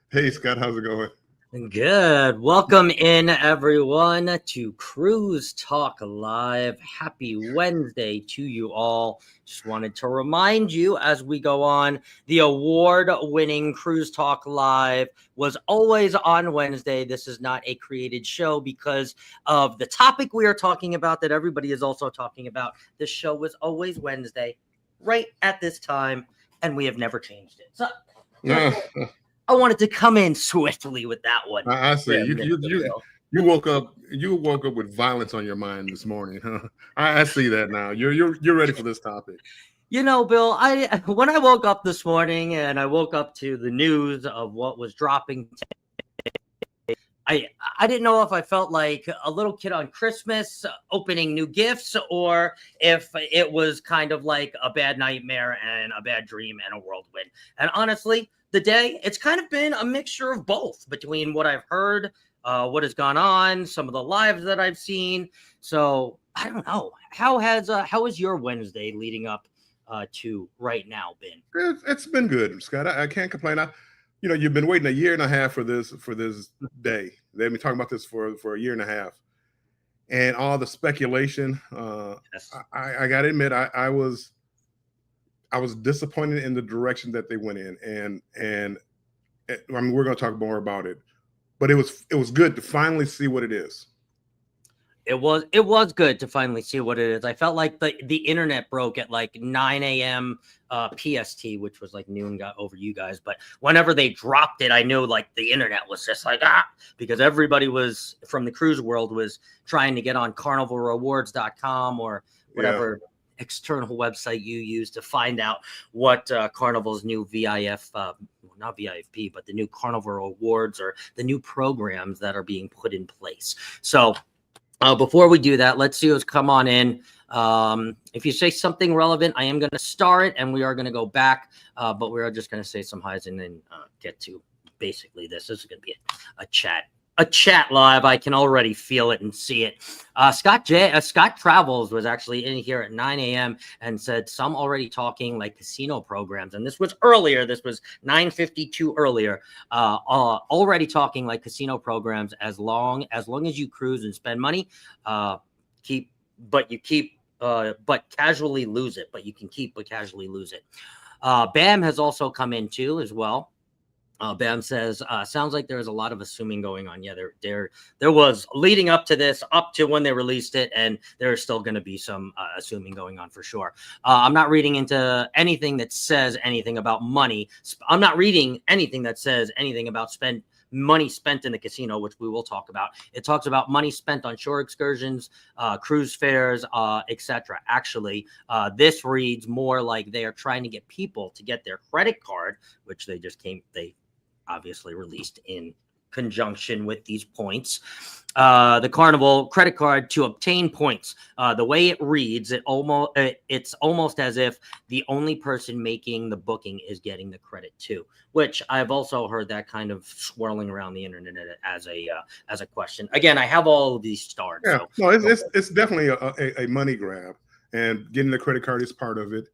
Hey Scott, how's it going? Good. Welcome in, everyone, to Cruise Talk Live. Happy Wednesday to you all. Just wanted to remind you as we go on, the award winning Cruise Talk Live was always on Wednesday. This is not a created show because of the topic we are talking about that everybody is also talking about. This show was always Wednesday, right at this time, and we have never changed it. So, just I wanted to come in swiftly with that one. I see. There, You you Mr. you Bill. you woke up. You woke up with violence on your mind this morning, huh? I see that now. You're ready for this topic. You know, Bill, I when I woke up this morning and I woke up to the news of what was dropping, I didn't know if I felt like a little kid on Christmas opening new gifts or if it was kind of like a bad nightmare and a bad dream and a whirlwind. And honestly, the day it's kind of been a mixture of both between what I've heard, what has gone on, some of the lives that I've seen. So I don't know how has your Wednesday leading up to right now been? It's been good, Scott. I can't complain. You've been waiting a year and a half for this day. They've been talking about this for a year and a half, and all the speculation. Yes. I got to admit, I was disappointed in the direction that they went in, and I mean we're going to talk more about it, but it was good to finally see what it is. It was good to finally see what it is. I felt like the internet broke at like 9 a.m. PST, which was like noon got over you guys. But whenever they dropped it, I knew like the internet was just like because everybody was from the cruise world was trying to get on carnivalrewards.com or Yeah. whatever external website you use to find out what Carnival's new VIF not VIFP, but the new Carnival Rewards or the new programs that are being put in place. So before we do that, let's see who's come on in. If you say something relevant, I am going to star it, and we are going to go back. But we are just going to say some highs and then get to basically this. This is going to be a chat live. I can already feel it and see it. Scott Travels was actually in here at 9 a.m. and said some already talking like casino programs. And this was earlier. This was 9:52 earlier. Already talking like casino programs as long as you cruise and spend money, but casually lose it. But you can keep but casually lose it. Bam has also come in too as well. Bam says, sounds like there's a lot of assuming going on. Yeah, there was leading up to this, up to when they released it, and there's still going to be some assuming going on for sure. I'm not reading into anything that says anything about money. I'm not reading anything that says anything about money spent in the casino, which we will talk about. It talks about money spent on shore excursions, cruise fares, etc. Actually, this reads more like they are trying to get people to get their credit card, which they obviously released in conjunction with these points. The Carnival credit card to obtain points. The way it reads, it's almost as if the only person making the booking is getting the credit too, which I've also heard that kind of swirling around the internet as a question. Again, I have all of these starred. Yeah, So. no, it's definitely a money grab, and getting the credit card is part of it,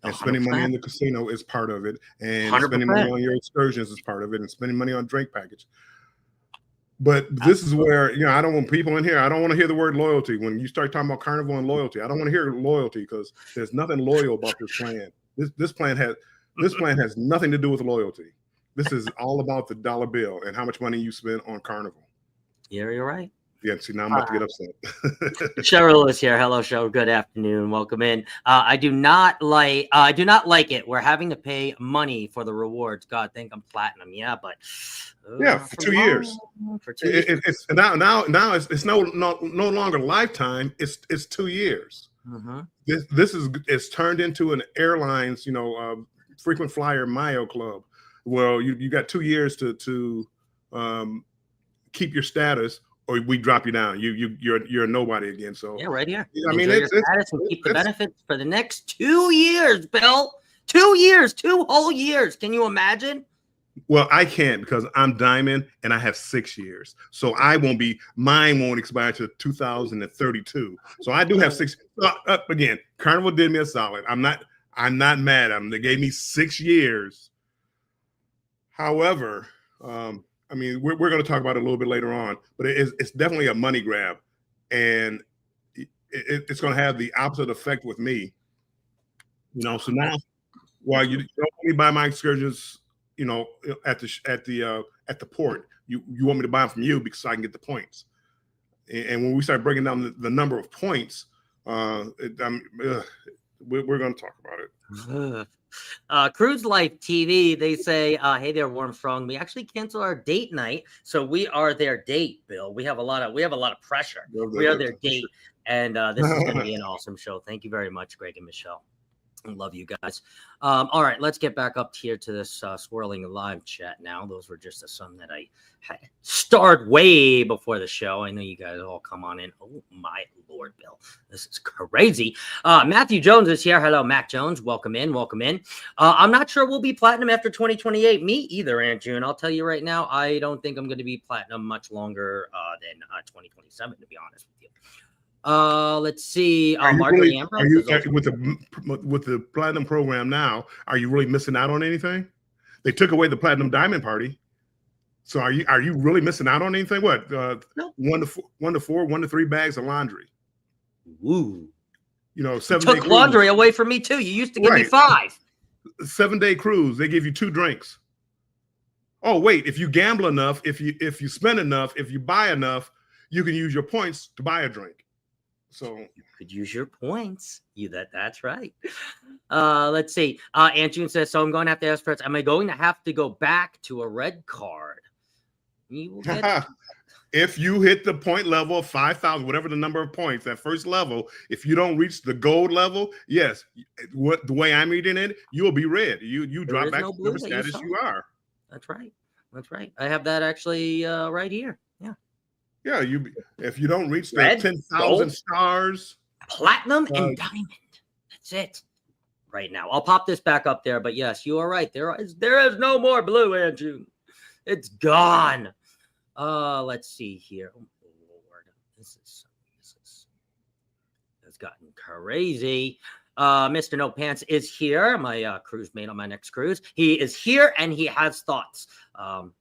and spending money in 100%. the casino is part of it, and spending money 100%. on your excursions is part of it, and spending money on drink package. But this is where I don't want people in here. I don't want to hear the word loyalty when you start talking about Carnival and loyalty. I don't want to hear loyalty because there's nothing loyal about this plan. This plan has nothing to do with loyalty. This is all about the dollar bill and how much money you spend on Carnival. Yeah, you're right. Yeah, see, now I'm about to get upset. Cheryl is here. Hello, Cheryl. Good afternoon. Welcome in. I do not like it. We're having to pay money for the rewards. God, think I'm platinum. Yeah, but yeah, for 2 years. For 2 years. It's now it's no longer lifetime. It's 2 years. Mm-hmm. It's turned into an airlines frequent flyer Mayo Club. Well, you got 2 years to keep your status, or we drop you down. You're a nobody again. So yeah, right here. I mean, Enjoy your status and keep the benefits for the next 2 years, Bill. 2 years, 2 whole years. Can you imagine? Well, I can't because I'm diamond and I have 6 years. So mine won't expire to 2032. So I do have 6. Again, Carnival did me a solid. I'm not mad at them. They gave me 6 years. However, I mean, we're going to talk about it a little bit later on, but it's definitely a money grab, and it's going to have the opposite effect with me. So now, while you don't only buy my excursions, at the port, you want me to buy them from you because I can get the points. And when we start breaking down the number of points, we're going to talk about it. Cruise Life TV, they say, hey there, Warm Strong. We actually canceled our date night, so we are their date, Bill. We have a lot of pressure. We are their date, and this is going to be an awesome show. Thank you very much, Greg and Michelle. I love you guys. All right, let's get back up here to this swirling live chat now. Those were just some that I had started way before the show. I know you guys all come on in. Oh, my Lord, Bill. This is crazy. Matthew Jones is here. Hello, Matt Jones. Welcome in. Welcome in. I'm not sure we'll be platinum after 2028. Me either, Aunt June. I'll tell you right now, I don't think I'm going to be platinum much longer than 2027, to be honest with you. Let's see. Marjorie Ambrose with the platinum program now, are you really missing out on anything? They took away the platinum diamond party. So are you really missing out on anything? What? No. 1 to 4, 1 to 3 bags of laundry. Woo. 7-day took laundry away from me too. You used to give me 5. 7-day cruise, they give you 2 drinks. Oh, wait, if you gamble enough, if you spend enough, if you buy enough, you can use your points to buy a drink. So you could use your points. That's right. Let's see. Aunt June says, so I'm going to have to ask first, am I going to have to go back to a red card? You will get if you hit the point level of 5,000, whatever the number of points, that first level, if you don't reach the gold level, yes, the way I'm reading it, you'll be red. You drop back to whatever status you are. That's right. That's right. I have that actually right here. Yeah. Yeah, if you don't reach the 10,000 stars, platinum and diamond. That's it. Right now, I'll pop this back up there. But yes, you are right. There is no more blue, Aunt June. It's gone. Let's see here. Oh Lord, this has gotten crazy. Mr. No Pants is here. My cruise mate on my next cruise. He is here and he has thoughts. And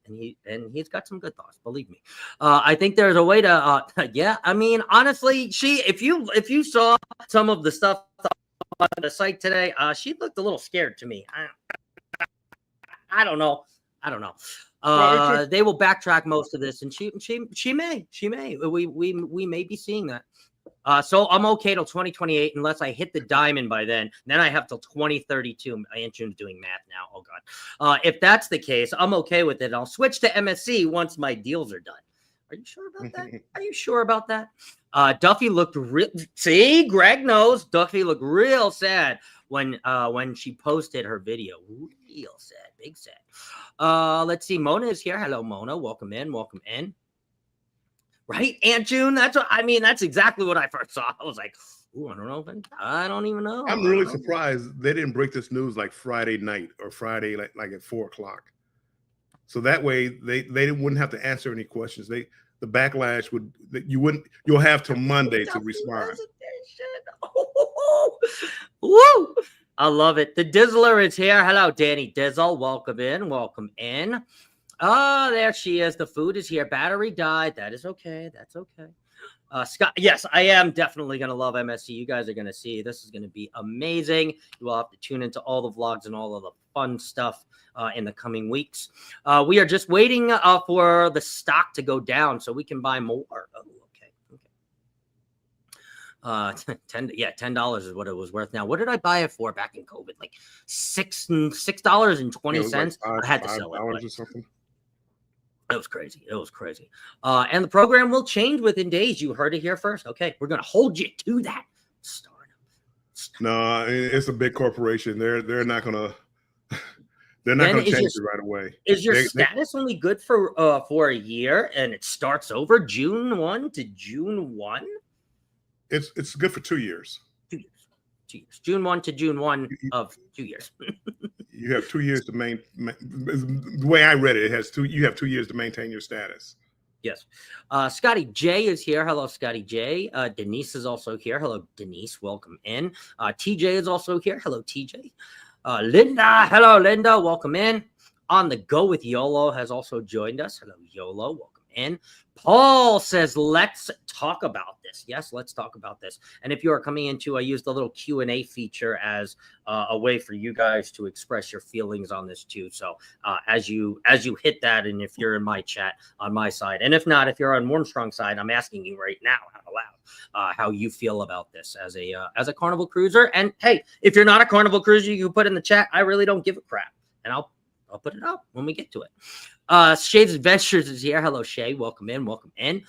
he's got some good thoughts, believe me. I think there's a way to yeah, I mean, honestly, if you saw some of the stuff on the site today, she looked a little scared to me. I don't know. They will backtrack most of this, and she may. We may be seeing that. So I'm okay till 2028 unless I hit the diamond by then. Then I have till 2032. Aunt June's doing math now. Oh God. If that's the case, I'm okay with it. I'll switch to MSC once my deals are done. Are you sure about that? Are you sure about that? Duffy looked see, Greg knows. Duffy looked real sad when she posted her video. Real sad, big sad. Let's see. Mona is here. Hello, Mona. Welcome in. Welcome in. Right, Aunt June? That's exactly what I first saw. I was like, ooh, I don't know. I don't even know. I'm really surprised they didn't break this news like Friday night or Friday like at 4:00. So that way they wouldn't have to answer any questions. The backlash you'll have till Monday to respond. Woo! I love it. The Dizzler is here. Hello, Danny Dizzle. Welcome in. Welcome in. Oh, there she is. The food is here. Battery died. That is okay. That's okay. Scott, yes, I am definitely going to love MSC. You guys are going to see. This is going to be amazing. You will have to tune into all the vlogs and all of the fun stuff in the coming weeks. We are just waiting for the stock to go down so we can buy more. Oh, okay. $10 is what it was worth. Now, what did I buy it for back in COVID? Like $6.20. I had to sell it. Or something. It was crazy. It was crazy. And the program will change within days. You heard it here first. Okay, we're gonna hold you to that. No, it's a big corporation. They're not gonna change it right away. Is your status only good for a year and it starts over June 1 to June 1? It's good for 2 years. 2 years. 2 years. June 1 to June 1 of 2 years. You have 2 years to maintain. The way I read it, you have 2 years to maintain your status. Yes. Scotty J is here. Hello, Scotty J. Denise is also here. Hello, Denise. Welcome in. TJ is also here. Hello, TJ. Linda. Hello, Linda. Welcome in. On the Go with YOLO has also joined us. Hello, YOLO. Welcome in. Paul says, let's talk about this. Yes, let's talk about this. And if you are coming into, I used the little Q&A feature as a way for you guys to express your feelings on this too. So as you hit that, and if you're in my chat on my side, and if not, if you're on Warmstrong's side, I'm asking you right now out loud how you feel about this as a Carnival cruiser. And hey, if you're not a Carnival cruiser, you can put in the chat. I really don't give a crap, and I'll put it up when we get to it. Shay's Adventures is here. Hello, Shay. Welcome in. Welcome in.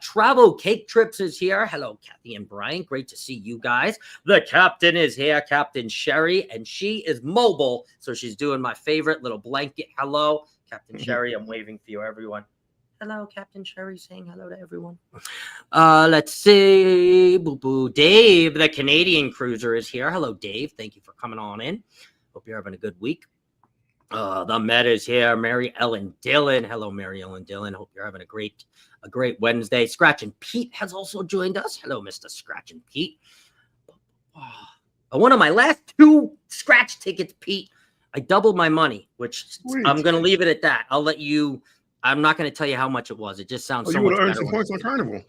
Travel Cake Trips is here. Hello, Kathy and Brian. Great to see you guys. The captain is here, Captain Sherry, and she is mobile, so she's doing my favorite little blanket. Hello, Captain Sherry. I'm waving for you, everyone. Hello, Captain Sherry, saying hello to everyone. Let's see. Boo boo. Dave, the Canadian cruiser, is here. Hello, Dave. Thank you for coming on in. Hope you're having a good week. The Met is here. Mary Ellen Dillon. Hello, Mary Ellen Dillon. Hope you're having a great Wednesday. Scratch and Pete has also joined us. Hello, Mr. Scratch and Pete. One of my last 2 scratch tickets, Pete. I doubled my money, which Sweet. I'm going to leave it at that. I'll let you. I'm not going to tell you how much it was. It just sounds so much better. You would earn some points on Carnival.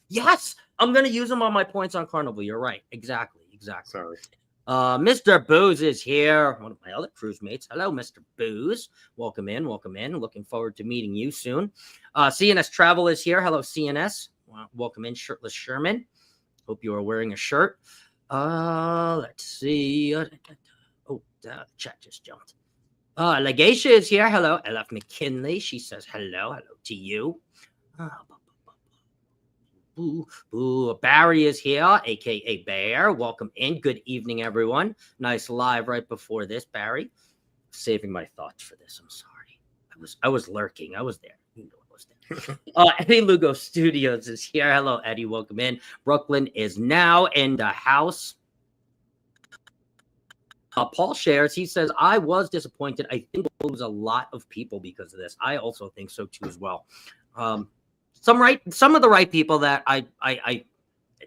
Yes, I'm going to use them on my points on Carnival. You're right. Exactly. Sorry. Mr. Booze is here. One of my other cruise mates. Hello, Mr. Booze. Welcome in. Looking forward to meeting you soon. CNS Travel is here. Hello, CNS. Welcome in, Shirtless Sherman. Hope you are wearing a shirt. Let's see. The chat just jumped. Legacia is here. Hello, LF McKinley. She says hello to you. Barry is here, aka Bear. Welcome in. Good evening, everyone. Nice live right before this, Barry. Saving my thoughts for this. I'm sorry. I was lurking. I was there. You know I was there. Eddie Lugo Studios is here. Hello, Eddie. Welcome in. Brooklyn is now in the house. Paul shares. He says, I was disappointed. I think we'll lose a lot of people because of this. I also think so too as well. Some of the right people that I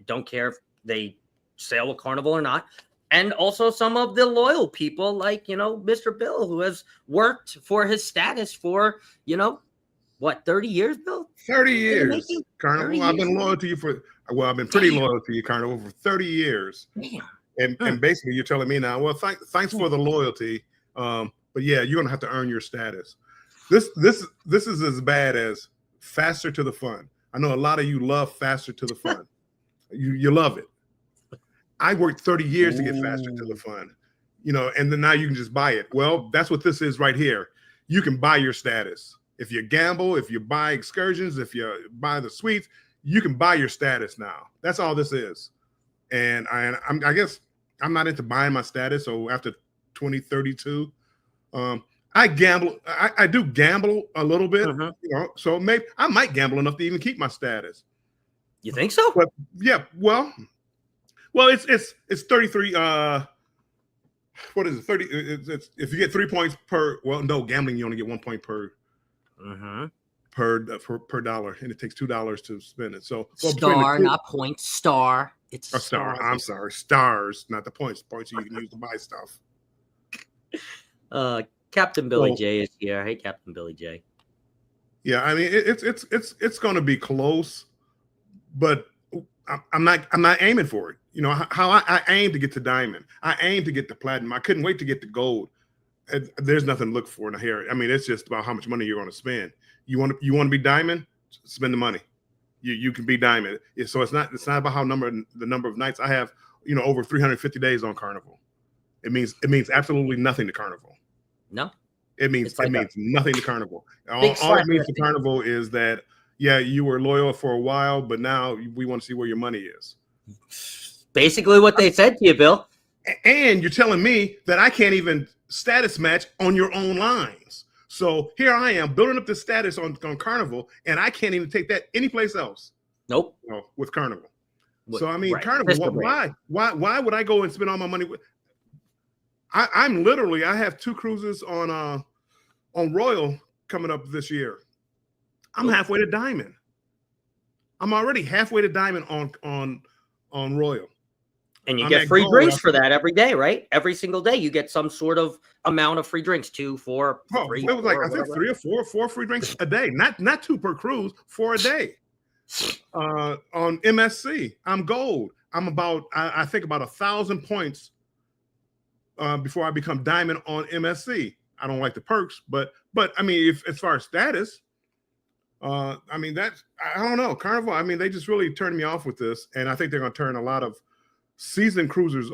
don't care if they sail with Carnival or not. And also some of the loyal people like, Mr. Bill, who has worked for his status for, 30 years, Bill? 30 years. Carnival. 30 I've been loyal to you I've been pretty loyal to you, Carnival, for 30 years. Damn. And basically you're telling me now, well, thanks for the loyalty. But yeah, you're going to have to earn your status. This is as bad as Faster to the Fun. I know a lot of you love Faster to the Fun. You love it. I worked 30 years to get Faster to the Fun, and then now you can just buy it. Well, that's what this is right here. You can buy your status. If you gamble, if you buy excursions, if you buy the suites, you can buy your status now. That's all this is. And I guess I'm not into buying my status. So after 2032, I gamble. I do gamble a little bit, so maybe I might gamble enough to even keep my status. You think so? But yeah, well, it's 33. What is it? 30. It's if you get 3 points per. Well, no, gambling you only get 1 point per. Per dollar, and it takes $2 to spend it. So star, not points. Star. It's a star. I'm sorry, stars, not the points. Points you can use to buy stuff. Captain Billy J is here. Hey, Captain Billy J. Yeah, I mean it's going to be close, but I'm not aiming for it. How I aim to get to diamond. I aim to get to platinum. I couldn't wait to get to gold. There's nothing to look for in here. I mean, it's just about how much money you're going to spend. You want to be diamond? Spend the money. You can be diamond. So it's not about the number of nights. I have over 350 days on Carnival. It means absolutely nothing to Carnival. No, it means nothing to Carnival. All it means to Carnival is that you were loyal for a while, but now we want to see where your money is. Basically, what they said to you, Bill. And you're telling me that I can't even status match on your own lines. So here I am building up this status on Carnival, and I can't even take that anyplace else. Nope. With Carnival. So I mean, right. Carnival. Why would I go and spend all my money with? I have 2 cruises on Royal coming up this year. I'm halfway to diamond. I'm already halfway to diamond on Royal. And you I'm get at free gold. drinks for that every day, right? Every single day, you get some sort of amount of free drinks, 2, 4, 3. It was like, 4, I think whatever. 3 or 4 free drinks a day, not 2 per cruise, 4 a day. On MSC, I'm gold. I'm about, I think about 1,000 points before I become diamond on MSC. I don't like the perks, but I mean, if as far as status, I mean, that's, I don't know, Carnival. I mean, they just really turned me off with this, and I think they're going to turn a lot of seasoned cruisers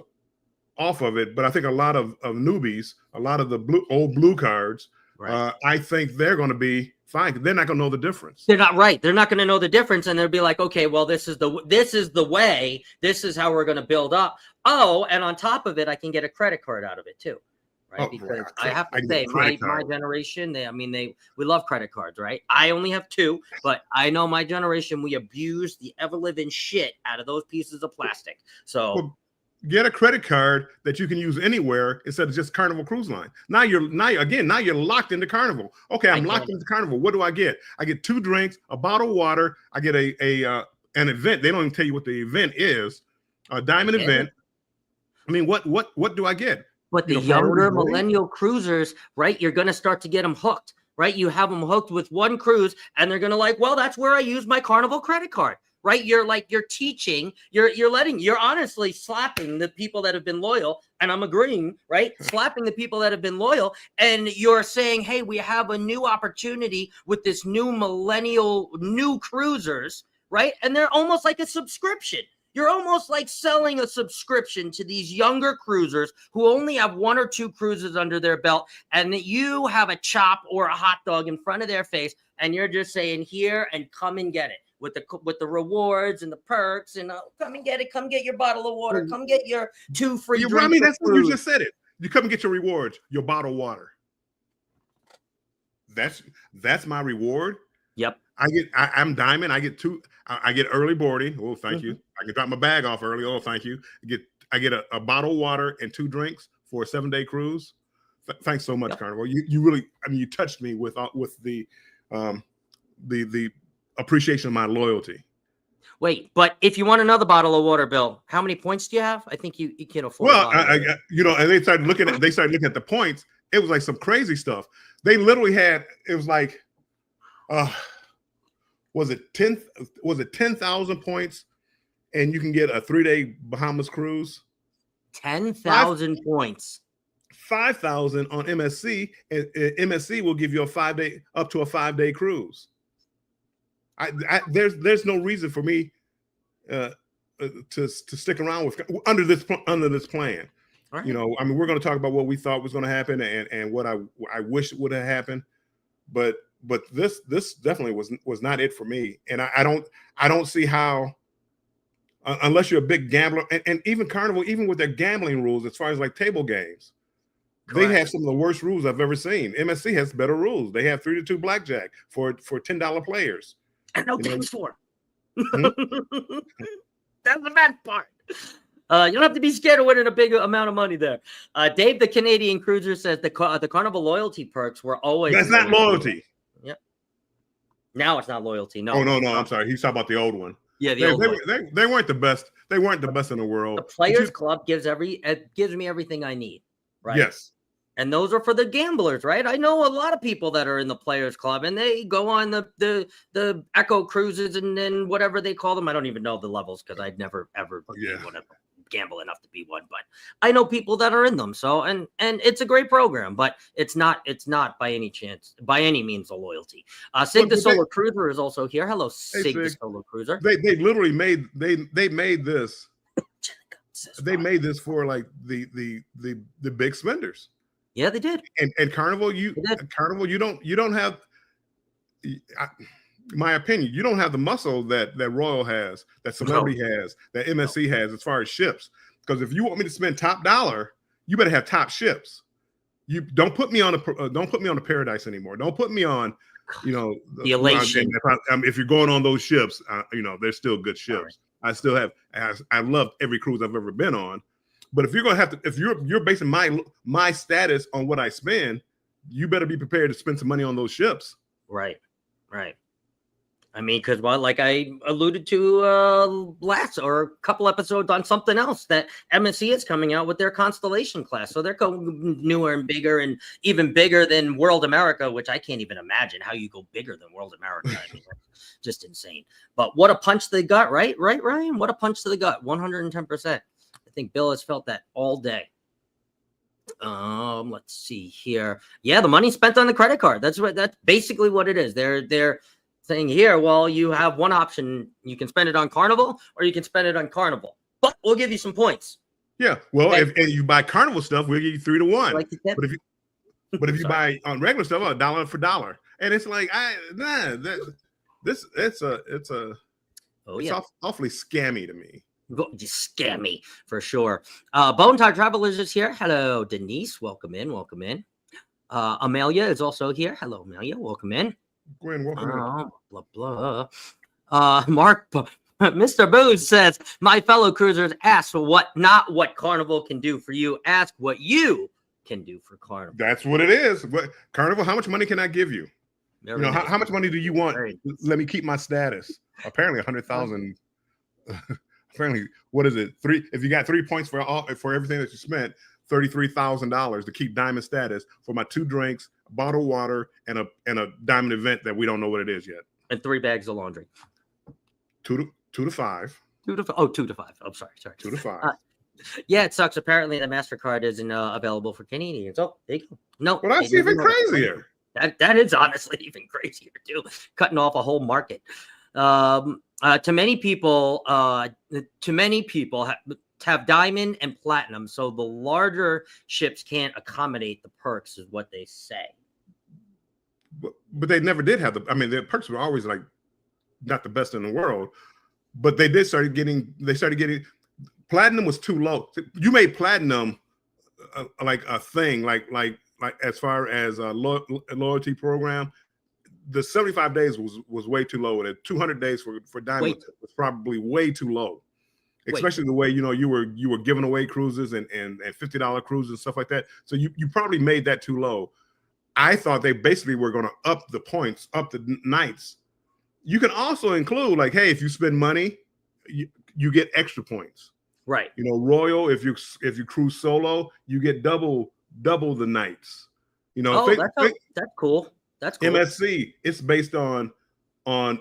off of it. But I think a lot of newbies, a lot of the old blue cards, Right. I think they're going to be fine. They're not going to know the difference. They're not right. They're not going to know the difference, and they'll be like, okay, well, this is the way. This is how we're going to build up. Oh, and on top of it, I can get a credit card out of it too, right? Because I have to say, my generation, we love credit cards, right? I only have 2, but I know my generation, we abuse the ever living shit out of those pieces of plastic. So. Well, get a credit card that you can use anywhere instead of just Carnival Cruise Line. Now you're locked into Carnival. Okay, I'm locked into Carnival. What do I get? I get 2 drinks, a bottle of water. I get an event. They don't even tell you what the event is. A diamond event. I mean, what do I get? But the younger millennial cruisers, right? You're going to start to get them hooked, right? You have them hooked with one cruise, and they're going to like, well, that's where I use my Carnival credit card. Right, you're teaching, you're honestly slapping the people that have been loyal, and I'm agreeing, right? Slapping the people that have been loyal, and you're saying, hey, we have a new opportunity with this new millennial, new cruisers, right? And they're almost like a subscription. You're almost like selling a subscription to these younger cruisers who only have 1 or 2 cruises under their belt, and that you have a chop or a hot dog in front of their face, and you're just saying, here and come and get it. With the rewards and the perks, and come and get it. Come get your bottle of water. Come get your 2 free drinks. I mean, that's what you just said it. You come and get your rewards, your bottle of water. That's my reward. Yep. I'm diamond. I get 2. I get early boarding. Oh, thank you. I can drop my bag off early. Oh, thank you. I get a bottle of water and 2 drinks for a 7-day cruise. Thanks so much, Carnival. You really, I mean, you touched me with the appreciation of my loyalty. Wait, but if you want another bottle of water, Bill, how many points do you have? I think you can afford. Well, and they started looking at the points. It was like some crazy stuff. They literally had, it was like, was it 10,000 points, and you can get a 3-day Bahamas cruise. 10,000 points. 5,000 on MSC, and MSC will give you up to a 5-day cruise. There's no reason for me to stick around with under this plan. Right. You know, I mean, we're going to talk about what we thought was going to happen and what I wish would have happened, but this definitely was not it for me. And I don't see how, unless you're a big gambler, and even Carnival, even with their gambling rules as far as like table games. Correct. They have some of the worst rules I've ever seen. MSC has better rules. They have 3-2 blackjack for $10 players. And no games for. That's the bad part. You don't have to be scared of winning a big amount of money there. Dave, the Canadian Cruiser, says the Carnival loyalty perks were always. That's not loyalty. Yep. Now it's not loyalty. No. Oh no. I'm sorry. He's talking about the old one. Yeah, they weren't the best. They weren't the best in the world. The Players Club gives me everything I need. Right. Yes. And those are for the gamblers, right? I know a lot of people that are in the Players Club, and they go on the Echo cruises and then whatever they call them. I don't even know the levels because I'd never ever gamble enough to be one. But I know people that are in them. So and it's a great program, but it's not by any means a loyalty. Sig the Solar Cruiser is also here. Hello, Sig the Solar Cruiser. They literally made this. They made this for like the big spenders. Yeah, they did. And Carnival, you don't have, my opinion, you don't have the muscle that Royal has, that Celebrity has, that MSC has as far as ships. Because if you want me to spend top dollar, you better have top ships. You don't put me on the Paradise anymore. Don't put me on, the Elation. If you're going on those ships, they're still good ships. Right. I love every cruise I've ever been on. But if you're going to have to, if you're basing my status on what I spend, you better be prepared to spend some money on those ships. Right. I mean, because like I alluded to last or a couple episodes on something else, that MSC is coming out with their Constellation class, so they're going newer and bigger, and even bigger than World America, which I can't even imagine how you go bigger than World America. I mean, that's just insane. But what a punch to the gut, right, Ryan? What a punch to the gut, 110%. I think Bill has felt that all day. Let's see here. Yeah, the money spent on the credit card. That's basically what it is. They're saying here, well, you have one option. You can spend it on Carnival or you can spend it on Carnival, but we'll give you some points. Yeah. Well, if you buy Carnival stuff, we'll give you 3 to 1. Like but if you buy on regular stuff, $1 for $1. And it's like, it's awfully scammy to me. Just scammy for sure. Bone Tie Travelers is here. Hello, Denise. Welcome in. Amelia is also here. Hello, Amelia. Welcome in. Gwen, welcome in. Blah, blah. Mark, Mr. Booze says, my fellow cruisers, ask not what Carnival can do for you. Ask what you can do for Carnival. That's what it is. But Carnival, how much money can I give you? How much money do you want? Let me keep my status. Apparently 100,000. Apparently, what is it? If you got 3 points for everything that you spent, $33,000 to keep diamond status for my 2 drinks, a bottle of water, and a diamond event that we don't know what it is yet. And 3 bags of laundry. 2 to 5. 2 to 5. Oh, 2 to 5. I'm sorry. 2 to 5. Yeah, it sucks. Apparently, the MasterCard isn't available for Canadians. Oh, there you go. No. Well, that's even crazier. That is honestly even crazier too. Cutting off a whole market. To many people have diamond and platinum, so the larger ships can't accommodate the perks, is what they say. But they never did have the perks were always like not the best in the world, but they started getting platinum was too low. You made platinum like a thing, like as far as a loyalty program. The 75 days was way too low. The 200 days for diamond was probably way too low, especially the way you were giving away cruises and $50 cruises and stuff like that. So you probably made that too low. I thought they basically were going to up the points, up the nights. You can also include like, hey, if you spend money, you get extra points. Right. Royal. If you cruise solo, you get double the nights. That's cool. That's cool. MSC, it's based on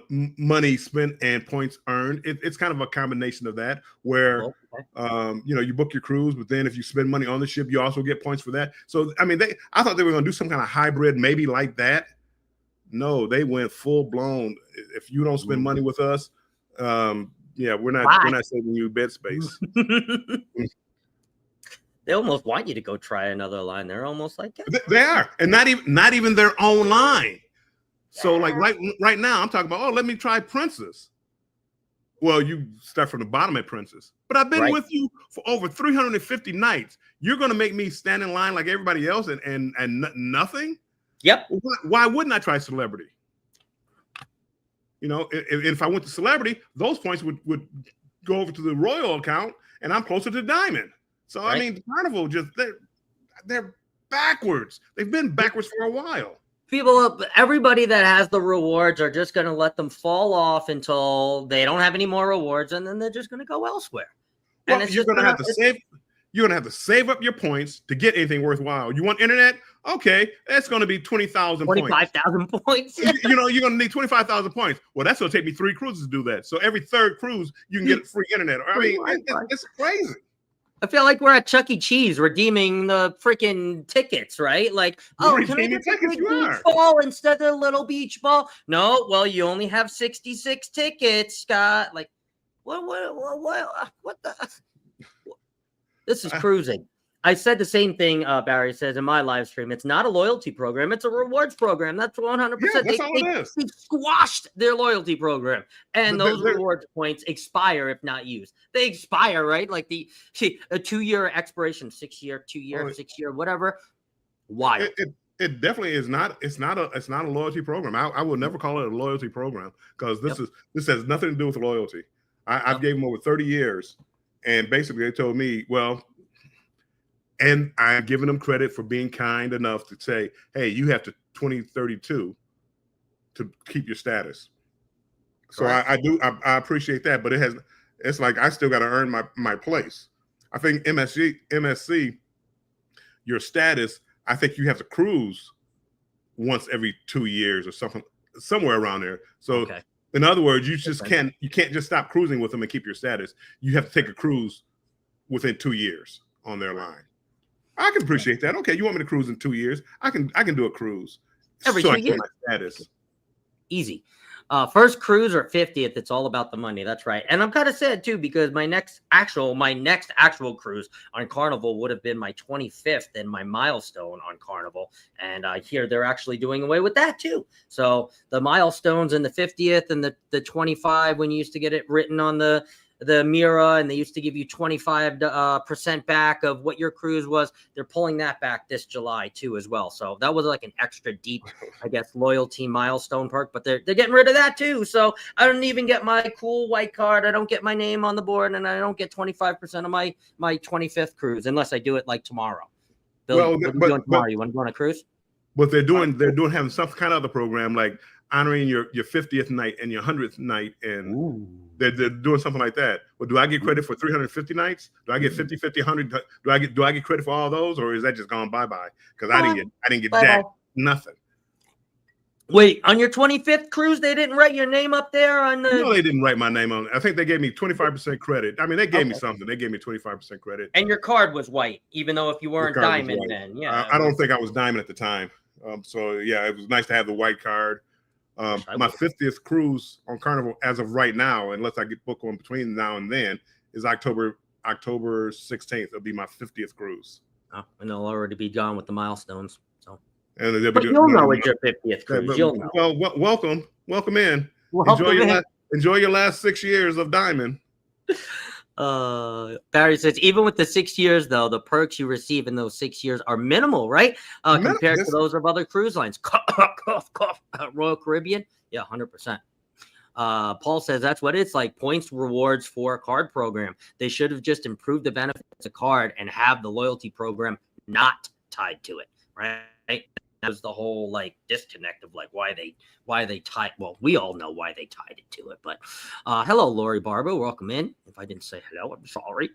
money spent and points earned. It's kind of a combination of that where, you book your cruise, but then if you spend money on the ship, you also get points for that. So, I thought they were going to do some kind of hybrid, maybe like that. No, they went full blown. If you don't spend money with us, we're not saving you bed space. They almost want you to go try another line. They're almost like that. They are, and not even their own line. So like right now, I'm talking about, let me try Princess. Well, you start from the bottom at Princess, but I've been with you for over 350 nights. You're going to make me stand in line like everybody else and nothing? Yep. Why wouldn't I try Celebrity? If I went to Celebrity, those points would go over to the Royal account, and I'm closer to Diamond. So Carnival they're backwards. They've been backwards for a while. Everybody that has the rewards are just going to let them fall off until they don't have any more rewards, and then they're just going to go elsewhere. Well, you're going to have to save. You're going to have to save up your points to get anything worthwhile. You want internet? Okay, that's going to be 20,000 points. 25,000 points. You're going to need 25,000 points. Well, that's going to take me 3 cruises to do that. So every 3rd cruise, you can get free internet. It's crazy. I feel like we're at Chuck E. Cheese redeeming the freaking tickets, right? Like, can I get the big beach ball instead of the little beach ball? No, well, you only have 66 tickets, Scott. Like, what the? This is cruising. I said the same thing, Barry says in my live stream. It's not a loyalty program. It's a rewards program. That's 100%. Yeah, that's all it is. They squashed their loyalty program. And those rewards points expire if not used. They expire, right? Like a 2-year expiration, 6-year, 2-year, 6-year, whatever. Why? It definitely is not. It's not a loyalty program. I will never call it a loyalty program because this has nothing to do with loyalty. I've gave them over 30 years. And basically they told me, and I'm giving them credit for being kind enough to say, hey, you have to 2032 to keep your status. So I appreciate that, but it's like I still got to earn my place. I think MSC, your status, I think you have to cruise once every 2 years or something, somewhere around there. So in other words, you can't just stop cruising with them and keep your status. You have to take a cruise within 2 years on their line. I can appreciate that. Okay, you want me to cruise in 2 years? I can do a cruise every 2 years. My status. Easy. First cruise or 50th, it's all about the money. That's right. And I'm kind of sad too, because my next actual cruise on Carnival would have been my 25th and my milestone on Carnival. And I hear they're actually doing away with that too. So the milestones and the 50th and the 25, when you used to get it written on the Mira, and they used to give you 25% back of what your cruise was. They're pulling that back this July too as well. So that was like an extra deep, I guess, loyalty milestone perk, but they're getting rid of that too. So I don't even get my cool white card. I don't get my name on the board, and I don't get 25% of my 25th cruise unless I do it like tomorrow. Bill, what are you doing tomorrow? You want to go on a cruise? But they're having some kind of other program like honoring your 50th night and your 100th night, and they're doing something like that. Well, do I get credit for 350 nights? Do I get 50, 50, 100? Do I get credit for all those, or is that just gone bye-bye? Because I didn't get jack, nothing. Wait, on your 25th cruise, they didn't write your name up there on the... No, they didn't write my name on it. I think they gave me 25% credit. I mean, they gave me something. They gave me 25% credit. And your card was white, even though if you weren't diamond then. Yeah. I don't think I was diamond at the time. So, yeah, it was nice to have the white card. My 50th cruise on Carnival as of right now, unless I get booked on between now and then, is October 16th. It'll be my 50th cruise. Oh, and they'll already be gone with the milestones. So, but you'll know it's your 50th cruise. You'll know. Well, welcome in. Enjoy your last 6 years of diamond. Barry says, even with the 6 years, though, the perks you receive in those 6 years are minimal, right? Compared to those of other cruise lines. Royal Caribbean, yeah, 100%. Paul says that's what it's like. Points rewards for a card program. They should have just improved the benefits of the card and have the loyalty program not tied to it, right? That was the whole like disconnect of like why they tied. Well, we all know why they tied it to it. But hello, Lori Barber, welcome in. If I didn't say hello, I'm sorry.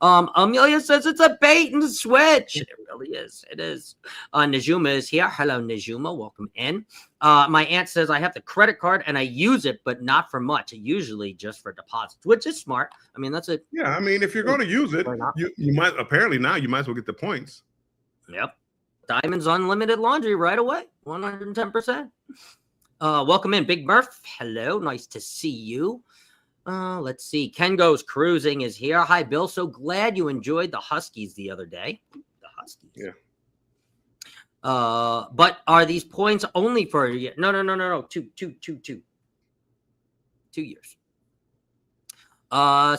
Amelia says it's a bait and switch. It really is. It is. Najuma is here. Hello, Najuma, welcome in. My aunt says I have the credit card and I use it, but not for much. Usually just for deposits, which is smart. I mean, that's it. Yeah, I mean, if you're going to use it, you might as well get the points. Yep. Diamonds Unlimited Laundry right away, 110%. Welcome in, Big Murph. Hello, nice to see you. Let's see. Ken Goes Cruising is here. Hi, Bill. So glad you enjoyed the Huskies the other day. The Huskies. Yeah. But are these points only for a year? No. 2 years.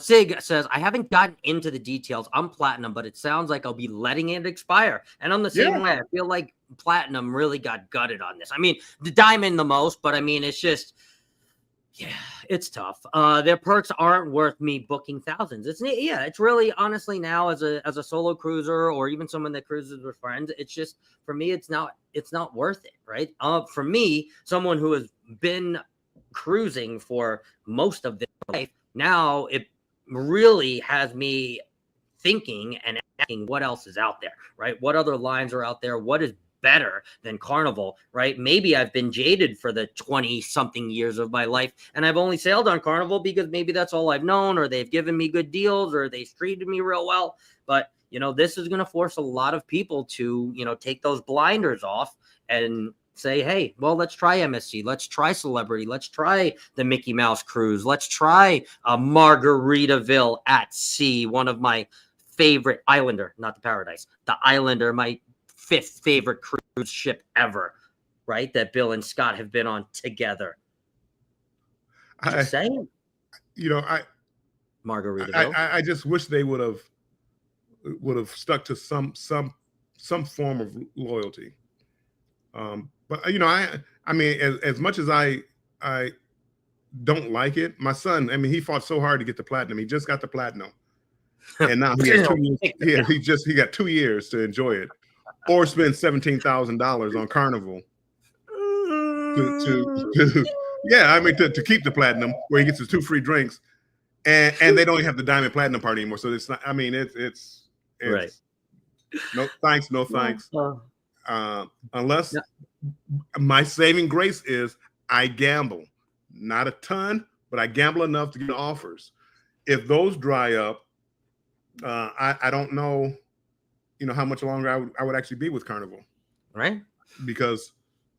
Sig says, I haven't gotten into the details. I'm platinum, but it sounds like I'll be letting it expire. And I'm the same way. I feel like platinum really got gutted on this. I mean, the diamond the most, but I mean, it's just, yeah, it's tough. Their perks aren't worth me booking thousands. It's really honestly now as a solo cruiser or even someone that cruises with friends, it's just, for me, it's not worth it, right? For me, someone who has been cruising for most of their life, now it really has me thinking and asking what else is out there, right? What other lines are out there? What is better than Carnival, right? Maybe I've been jaded for the 20-something years of my life, and I've only sailed on Carnival because maybe that's all I've known, or they've given me good deals, or they've treated me real well. But, this is going to force a lot of people to, take those blinders off and say, hey, well, let's try MSC. Let's try Celebrity. Let's try the Mickey Mouse Cruise. Let's try Margaritaville at Sea, one of my favorite Islander, not the Paradise, the Islander, my 5th favorite cruise ship ever, right? That Bill and Scott have been on together. Just saying. Margaritaville. I just wish they would have stuck to some form of loyalty. But I mean, as much as I don't like it, my son, I mean, he fought so hard to get the platinum. He just got the platinum, and now he has 2 years. He got 2 years to enjoy it, or spend $17,000 on Carnival Yeah, I mean to keep the platinum where he gets his 2 free drinks, and they don't even have the diamond platinum part anymore. So it's not. I mean, it's Right. no thanks, no thanks. Unless my saving grace is I gamble, not a ton, but I gamble enough to get offers. If those dry up, I don't know, how much longer I would actually be with Carnival, Right? because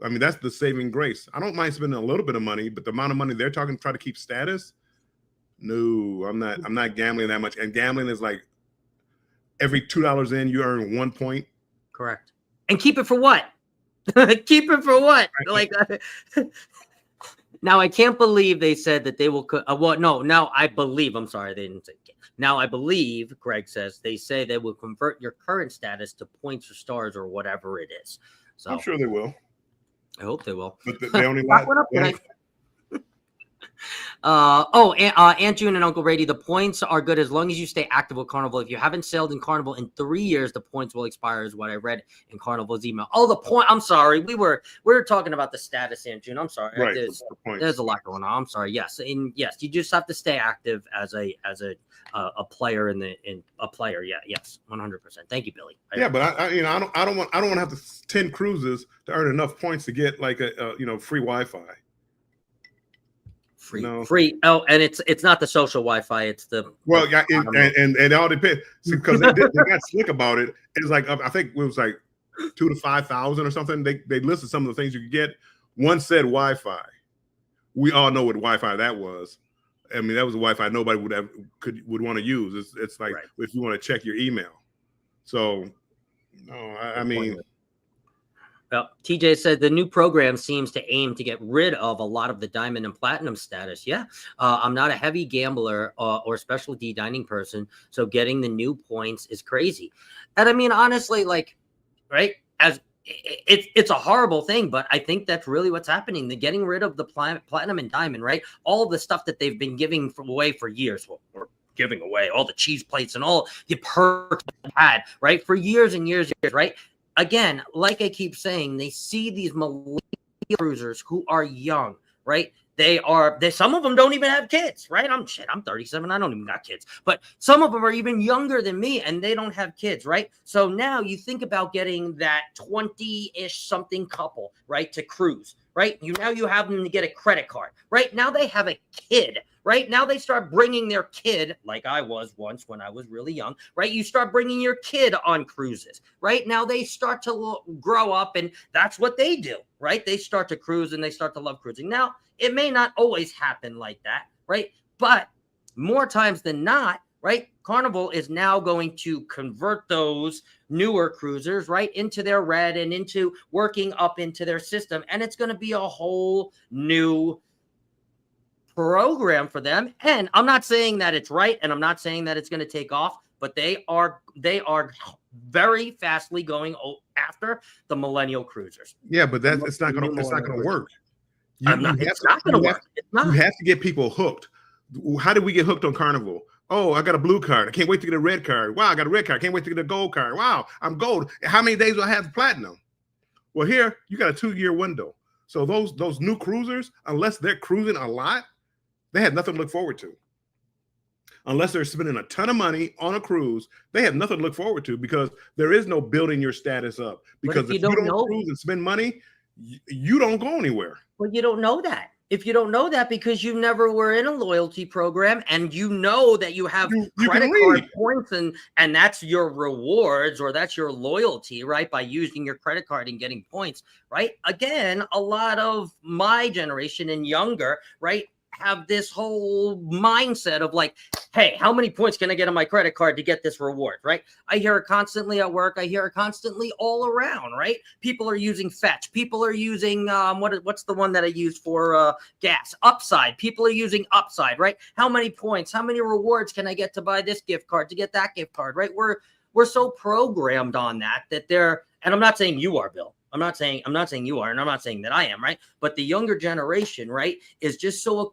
I mean that's the saving grace. I don't mind spending a little bit of money, but the amount of money they're talking to try to keep status, no, I'm not gambling that much. And gambling is like every $2 in, you earn 1 point. Correct. And keep it for what? Keep it for what? Like, now I can't believe they said that they will. Well, no, now I believe. I'm sorry, they didn't say. Now I believe, Greg says, they say they will convert your current status to points or stars or whatever it is. So I'm sure they will. I hope they will. But they only last. Aunt June and Uncle Brady, the points are good as long as you stay active with Carnival. If you haven't sailed in Carnival in 3 years, the points will expire, is what I read in Carnival's email. Oh, the point. I'm sorry. We were talking about the status, Aunt June. I'm sorry. Right. There's a lot going on. I'm sorry. Yes. And yes, you just have to stay active as a player in a player. Yeah. Yes. 100%. Thank you, Billy. Yeah, but I don't want to have 10 cruises to earn enough points to get like a free Wi-Fi. Free. Oh, and it's not the social Wi-Fi. It's the and it all depends because they got slick about it. It's like I think it was like 2,000 to 5,000 or something. They listed some of the things you could get. One said Wi-Fi. We all know what Wi-Fi that was. I mean, that was a Wi-Fi nobody would want to use. It's like if you want to check your email. So, no, I mean. Well, TJ said the new program seems to aim to get rid of a lot of the diamond and platinum status. Yeah, I'm not a heavy gambler or specialty dining person, so getting the new points is crazy. And I mean, honestly, like, right, as it's a horrible thing, but I think that's really what's happening. They're getting rid of the platinum and diamond, right? All the stuff that they've been giving away for years. Or giving away all the cheese plates and all the perks they had, right, for years and years, right? Again, like I keep saying, they see these millennial cruisers who are young, right? Some of them don't even have kids, right? I'm 37. I don't even got kids, but some of them are even younger than me and they don't have kids, right? So now you think about getting that 20-ish something couple, right, to cruise, right? Now you have them to get a credit card, right? Now they have a kid, right? Now they start bringing their kid, like I was once when I was really young, right? You start bringing your kid on cruises, right? Now they start to grow up and that's what they do, right? They start to cruise and they start to love cruising. Now, it may not always happen like that, right? But more times than not, right? Carnival is now going to convert those newer cruisers, right, into their red and into working up into their system. And it's going to be a whole new program for them. And I'm not saying that it's right, and I'm not saying that it's going to take off, but they are very fastly going after the millennial cruisers. Yeah, but it's not going to work. It's not going to work. You have to get people hooked. How did we get hooked on Carnival? Oh, I got a blue card. I can't wait to get a red card. Wow, I got a red card. I can't wait to get a gold card. Wow, I'm gold. How many days do I have platinum? Well, here you got a 2-year window. So those new cruisers, unless they're cruising a lot, they have nothing to look forward to. Unless they're spending a ton of money on a cruise, they have nothing to look forward to because there is no building your status up. Because if you don't cruise and spend money, you don't go anywhere. Well, you don't know that. If you don't know that because you never were in a loyalty program and you know that you have credit card points and that's your rewards or that's your loyalty, right? By using your credit card and getting points, right? Again, a lot of my generation and younger, right, have this whole mindset of like, hey, how many points can I get on my credit card to get this reward, right? I hear it constantly at work. I hear it constantly all around, right? People are using Fetch. People are using, what's the one that I use for gas? Upside. People are using Upside, right? How many points, how many rewards can I get to buy this gift card, to get that gift card, right? We're so programmed on that they're, and I'm not saying you are, Bill. I'm not saying you are, and I'm not saying that I am, right? But the younger generation, right, is just so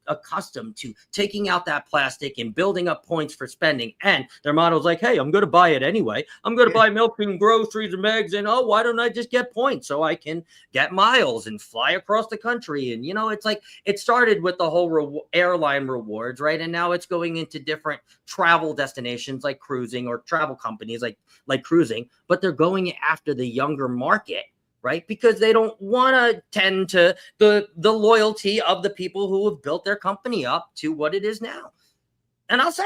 accustomed to taking out that plastic and building up points for spending. And their motto is like, hey, I'm going to buy it anyway. I'm going to buy milk and groceries and eggs, and oh, why don't I just get points so I can get miles and fly across the country? And, you know, it's like it started with the whole airline rewards, right? And now it's going into different travel destinations like cruising, or travel companies like cruising, but they're going after the younger market, right? Because they don't want to tend to the loyalty of the people who have built their company up to what it is now. And I'll say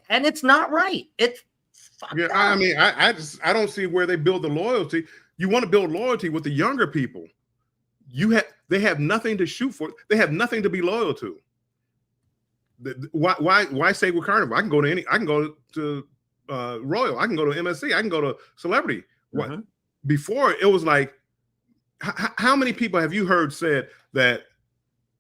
and it's not right. It's fucked up. I mean, I don't see where they build the loyalty. You want to build loyalty with the younger people. They have nothing to shoot for. They have nothing to be loyal to. Why say with Carnival? I can go to Royal. I can go to MSC. I can go to Celebrity. What before it was like, how many people have you heard said that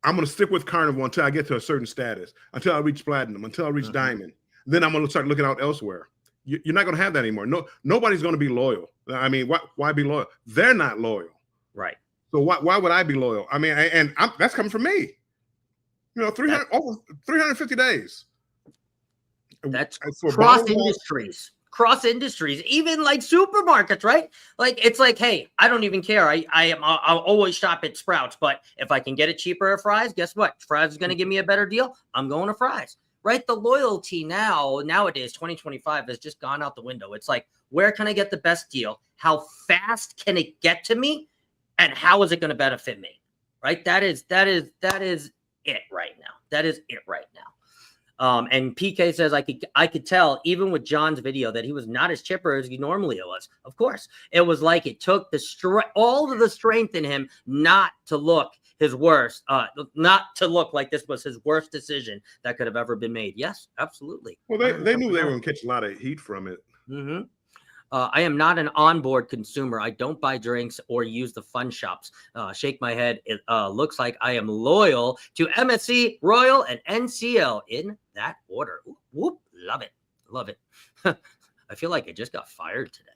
I'm going to stick with Carnival until I get to a certain status, until I reach platinum, until I reach diamond, then I'm going to start looking out elsewhere. You're not going to have that anymore. Nobody's going to be loyal. I mean, why be loyal? They're not loyal, right? So why would I be loyal? I mean, that's coming from me. You know, over 350 days. That's cross industries, even like supermarkets, right? Like, it's like, hey, I don't even care. I'll always shop at Sprouts, but if I can get it cheaper at Fry's, guess what? Fry's is going to give me a better deal. I'm going to Fry's, right? The loyalty nowadays, 2025 has just gone out the window. It's like, where can I get the best deal? How fast can it get to me? And how is it going to benefit me? Right? That is it right now. That is it right now. And PK says, I could tell even with John's video that he was not as chipper as he normally was. Of course, it was like it took all of the strength in him not to look his worst, not to look like this was his worst decision that could have ever been made. Yes, absolutely. Well, they knew they were going to catch a lot of heat from it. I am not an onboard consumer. I don't buy drinks or use the fun shops. Shake my head. It looks like I am loyal to MSC, Royal, and NCL in that order. Whoop, love it. Love it. I feel like I just got fired today.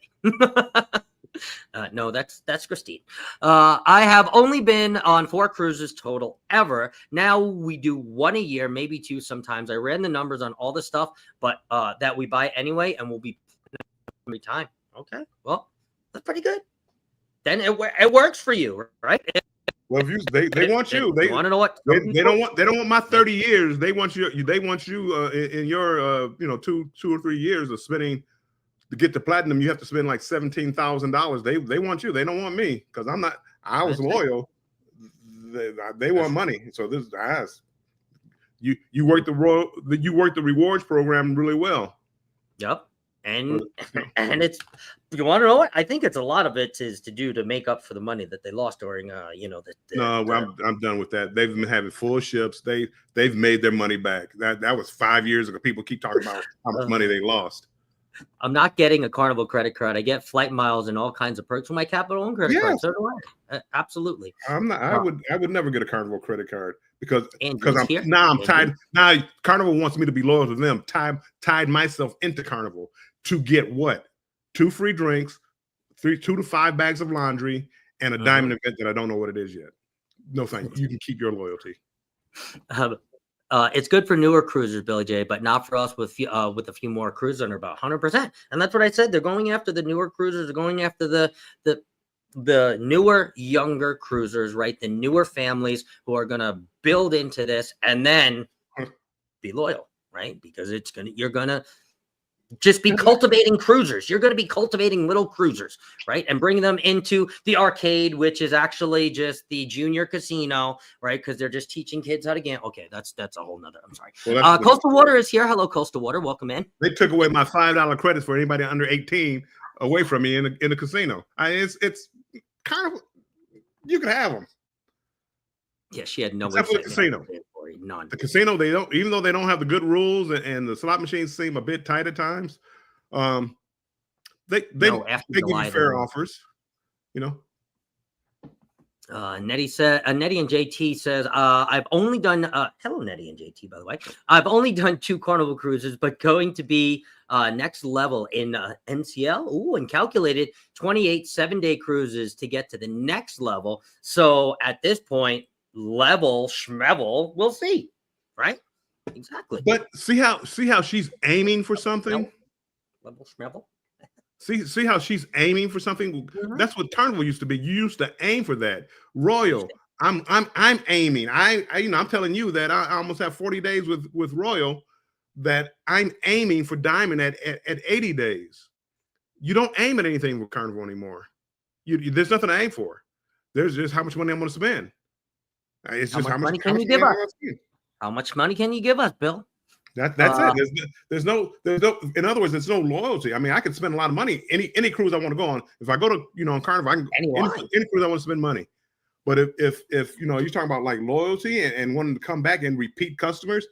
No, that's Christine. I have only been on 4 cruises total ever. Now we do 1 a year, maybe 2 sometimes. I ran the numbers on all the stuff, but that we buy anyway, and we'll be every time. Okay, well, that's pretty good. Then it works for you, right? Well, if they want you. They want to know what they don't want my 30 years. They want you. They want you in your 2 or 3 years of spending to get to platinum. You have to spend like $17,000. They want you. They don't want me because I'm not. I was loyal. They want money. So this is you work the rewards program really well. Yep. And it's, you want to know what? I think it's a lot of it is to do to make up for the money that they lost during No, I'm done with that. They've been having full ships. They've made their money back. That was 5 years ago. People keep talking about how much money they lost. I'm not getting a Carnival credit card. I get flight miles and all kinds of perks with my Capital One credit card. So do I. Absolutely. I'm not. I would never get a Carnival credit card because I'm tied. Now Carnival wants me to be loyal to them. Tied myself into Carnival to get what? 2 free drinks, 2 to 5 bags of laundry, and a diamond event that I don't know what it is yet. No, thank you. You can keep your loyalty. It's good for newer cruisers, Billy J, but not for us with a few more cruisers under about 100%. And that's what I said. They're going after the newer cruisers. They're going after the newer, younger cruisers, right? The newer families who are going to build into this and then be loyal, right? Because you're going to just be cultivating cruisers. You're going to be cultivating little cruisers, right? And bring them into the arcade, which is actually just the junior casino, right? Because they're just teaching kids how to gamble. Okay, that's a whole nother. I'm sorry. Well, Coastal Water is here. Hello, Coastal Water. Welcome in. They took away my $5 credits for anybody under 18 away from me in the casino. It's kind of, you can have them. Yeah, she had no. Except for the casino. None. The casino, they don't, even though they don't have the good rules and the slot machines seem a bit tight at times. They give you fair offers, Nettie said, Nettie and JT says, I've only done, hello, Nettie and JT, by the way. I've only done 2 Carnival cruises, but going to be next level in NCL. Ooh, and calculated 28 7-day cruises to get to the next level. So at this point, level schmevel, we'll see, right? Exactly. But see how she's aiming for something. Level schmevel. See how she's aiming for something. That's what Carnival used to be. You used to aim for that. Royal, I'm aiming. I'm telling you that I almost have 40 days with Royal, that I'm aiming for Diamond at 80 days. You don't aim at anything with Carnival anymore. There's nothing to aim for. There's just how much money I'm going to spend. It's just how much money can you give us? How much money can you give us, Bill? That's it. There's no. In other words, there's no loyalty. I mean, I can spend a lot of money any cruise I want to go on. If I go to on Carnival, I can any cruise I want to spend money. But if you're talking about like loyalty and wanting to come back and repeat customers,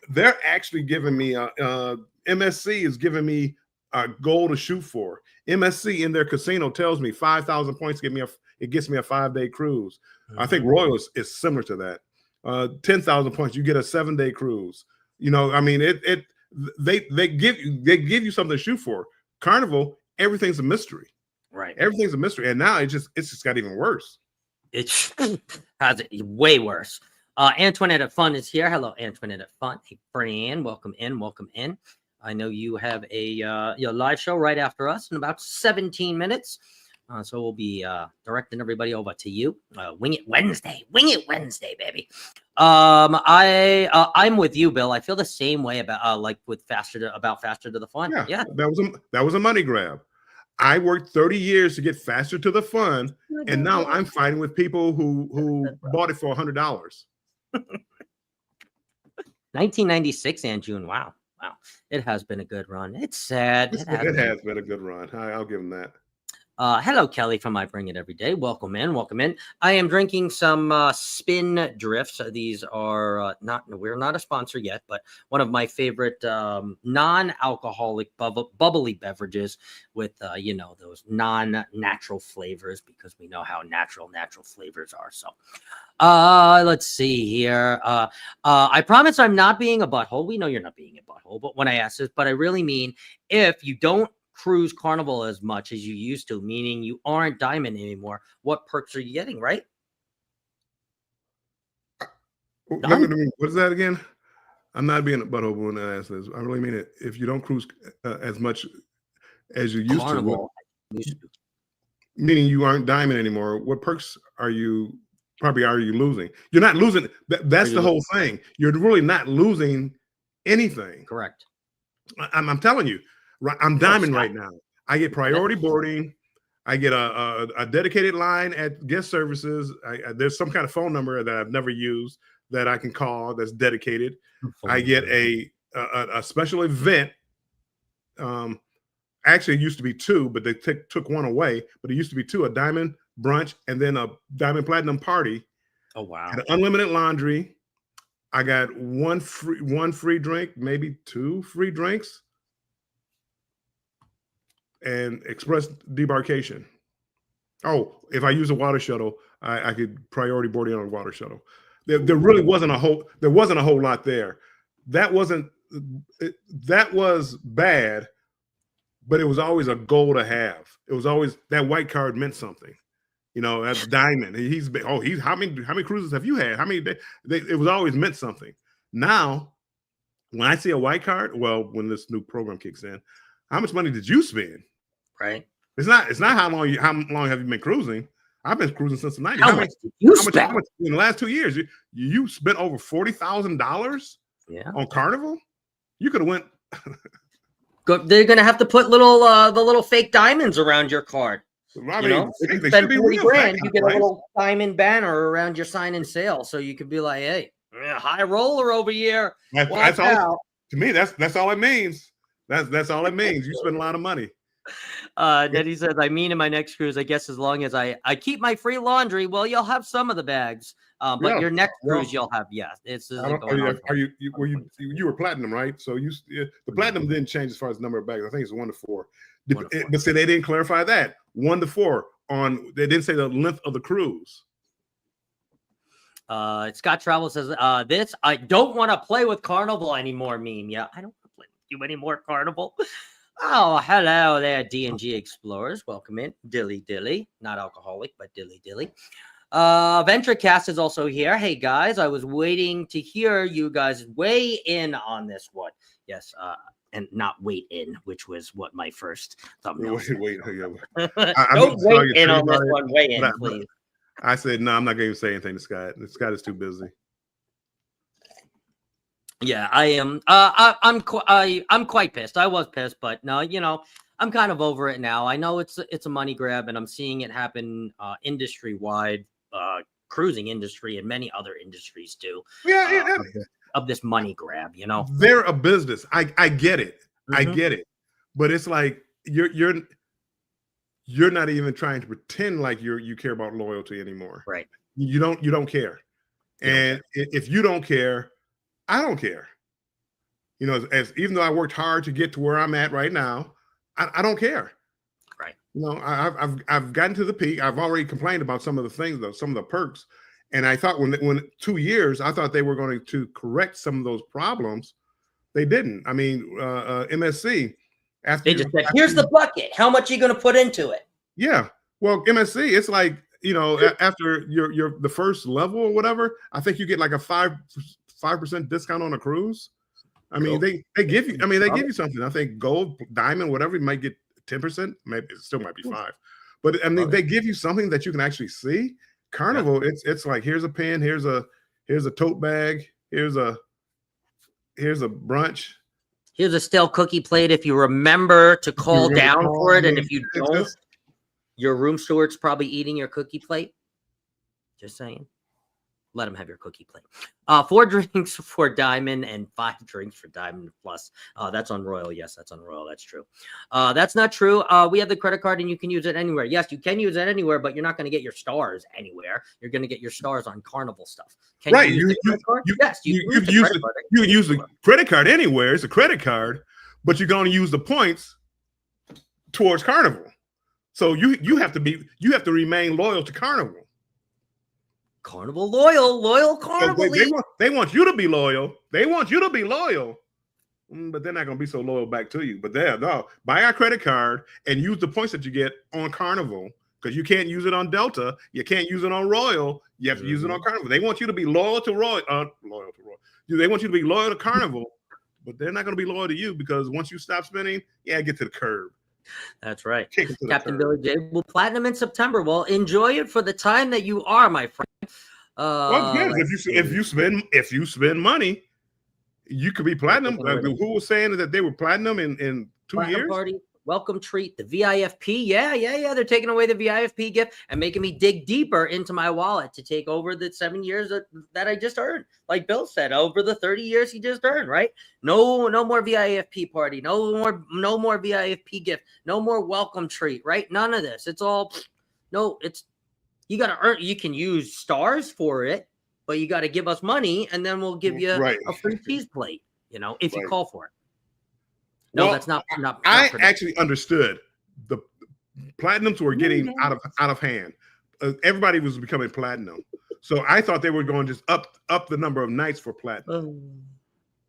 they're actually giving me MSC is giving me a goal to shoot for. MSC in their casino tells me 5,000 points gets me a 5-day cruise. I think Royal is similar to that. 10,000 points, you get a 7-day cruise. I mean, they give you something to shoot for. Carnival, everything's a mystery, right? Everything's a mystery, and now it's just got even worse. It has it way worse. Antoinette at Fun is here. Hello, Antoinette at Fun. Hey, Fran, welcome in. Welcome in. I know you have a live show right after us in about 17 minutes. So we'll be directing everybody over to you. Wing It Wednesday, baby. I'm with you, Bill. I feel the same way about like with Faster to the Fun. Yeah. That was a money grab. I worked 30 years to get Faster to the Fun, and now I'm fighting with people who bought it for $100. 1996 and June. Wow. It has been a good run. It's sad. It has been a good run. I'll give them that. Hello, Kelly from I Bring It Every Day. Welcome in. I am drinking some Spin Drifts. These are we're not a sponsor yet, but one of my favorite non-alcoholic bubbly beverages with those non-natural flavors, because we know how natural flavors are. So let's see here. I promise I'm not being a butthole. We know you're not being a butthole, but when I ask this, but I really mean, if you don't cruise Carnival as much as you used to, meaning you aren't Diamond anymore, what perks are you getting, right? What is that again? I'm not being a butthole when I ask this. I really mean it. If you don't cruise as much as you used to, meaning you aren't Diamond anymore, what perks are you losing? You're not losing. That's the whole thing. You're really not losing anything. Correct. I'm telling you. I'm Diamond right now. I get priority boarding. I get a dedicated line at guest services. There's some kind of phone number that I've never used that I can call that's dedicated. I get a special event. Actually, it used to be 2, but they took one away. But it used to be 2: a Diamond brunch and then a Diamond Platinum party. Oh wow! And unlimited laundry. I got one free drink, maybe 2 free drinks. And express debarkation. Oh, if I use a water shuttle, I could priority boarding on a water shuttle. There really wasn't a whole lot there. That was bad, but it was always a goal to have. It was always that white card meant something. That's Diamond. How many cruises have you had? How many days? It was always meant something. Now, when I see a white card, well, when this new program kicks in, how much money did you spend? Right. It's not how long have you been cruising? I've been cruising since the 90s. How much did you spend? How much in the last 2 years? You spent over $40,000 on Carnival? You could have went. They're gonna have to put the little fake diamonds around your card. I mean, if you spend 40 grand, you get a little diamond banner around your sign and sale, so you could be like, "Hey, high roller over here." That's all. To me, that's all it means. That's all it means. You spend a lot of money. Nettie says, I mean, in my next cruise, I guess as long as I keep my free laundry, well, you'll have some of the bags. But your next cruise, you'll have, it's you were platinum, right? So the platinum didn't change as far as the number of bags. I think it's 1 to 4. But see, they didn't clarify that 1 to 4 on. They didn't say the length of the cruise. Scott Travel says, this, I don't want to play with Carnival anymore meme. Yeah, I don't want to play with you anymore, Carnival. Oh, hello there, D&G Explorers. Welcome in. Dilly Dilly. Not alcoholic, but Dilly Dilly. VentureCast is also here. Hey, guys, I was waiting to hear you guys weigh in on this one. Yes, and not wait in, which was what my first thumbnail said. Wait. Don't wait in on this one. Weigh in, please. I said, no, I'm not going to say anything to Scott. Scott is too busy. Yeah, I am. I'm quite pissed. I was pissed, but no, I'm kind of over it now. I know it's a money grab, and I'm seeing it happen industry wide, cruising industry, and many other industries too. Yeah, of this money grab. They're a business. I get it. Mm-hmm. I get it, but it's like you're not even trying to pretend like you care about loyalty anymore. Right. You don't care, and if you don't care, I don't care. As even though I worked hard to get to where I'm at right now, I don't care. Right. I've gotten to the peak. I've already complained about some of the things, though, some of the perks. And I thought when 2 years, I thought they were going to correct some of those problems. They didn't. I mean, MSC. They just said, here's the bucket. How much are you going to put into it? Yeah. Well, MSC, it's like, after the first level or whatever, I think you get like a 5% discount on a cruise. I mean, they give you. I mean, they give you something. I think gold, diamond, whatever, you might get 10%. Maybe it still might be 5%. But I mean, they give you something that you can actually see. Carnival, it's like, here's a pen, here's a tote bag, here's a brunch. Here's a stale cookie plate if you remember to call down for it, and if you don't, your room steward's probably eating your cookie plate. Just saying. Let them have your cookie plate. 4 drinks for Diamond and 5 drinks for Diamond Plus. That's on Royal. Yes, that's on Royal. That's true. That's not true. We have the credit card and you can use it anywhere. Yes, you can use it anywhere, but you're not going to get your stars anywhere. You're going to get your stars on Carnival stuff. Can you use the credit card? Yes, you can use the credit card anywhere. It's a credit card, but you're going to use the points towards Carnival. So you have to remain loyal to Carnival. Carnival loyal Carnival. They want you to be loyal. They want you to be loyal, but they're not going to be so loyal back to you. But buy our credit card and use the points that you get on Carnival, because you can't use it on Delta. You can't use it on Royal. You have to use it on Carnival. They want you to be loyal to Royal. They want you to be loyal to Carnival, but they're not going to be loyal to you, because once you stop spending, get to the curb. That's right. Captain Billy J will platinum in September. Well, enjoy it for the time that you are, my friend. Well, yes, if you spend money, you could be platinum. Who was saying that they were platinum in 2 platinum years? Party, welcome treat, the VIFP. Yeah. They're taking away the VIFP gift and making me dig deeper into my wallet to take over the 7 years that I just earned. Like Bill said, over the 30 years he just earned, right? No more VIFP party, no more VIFP gift, no more welcome treat, right? None of this. It's all you got to earn. You can use stars for it, but you got to give us money, and then we'll give you a free cheese plate. If you call for it. No, that's not. I actually understood the platinums were getting out of hand. Everybody was becoming platinum, so I thought they were going to just up the number of nights for platinum.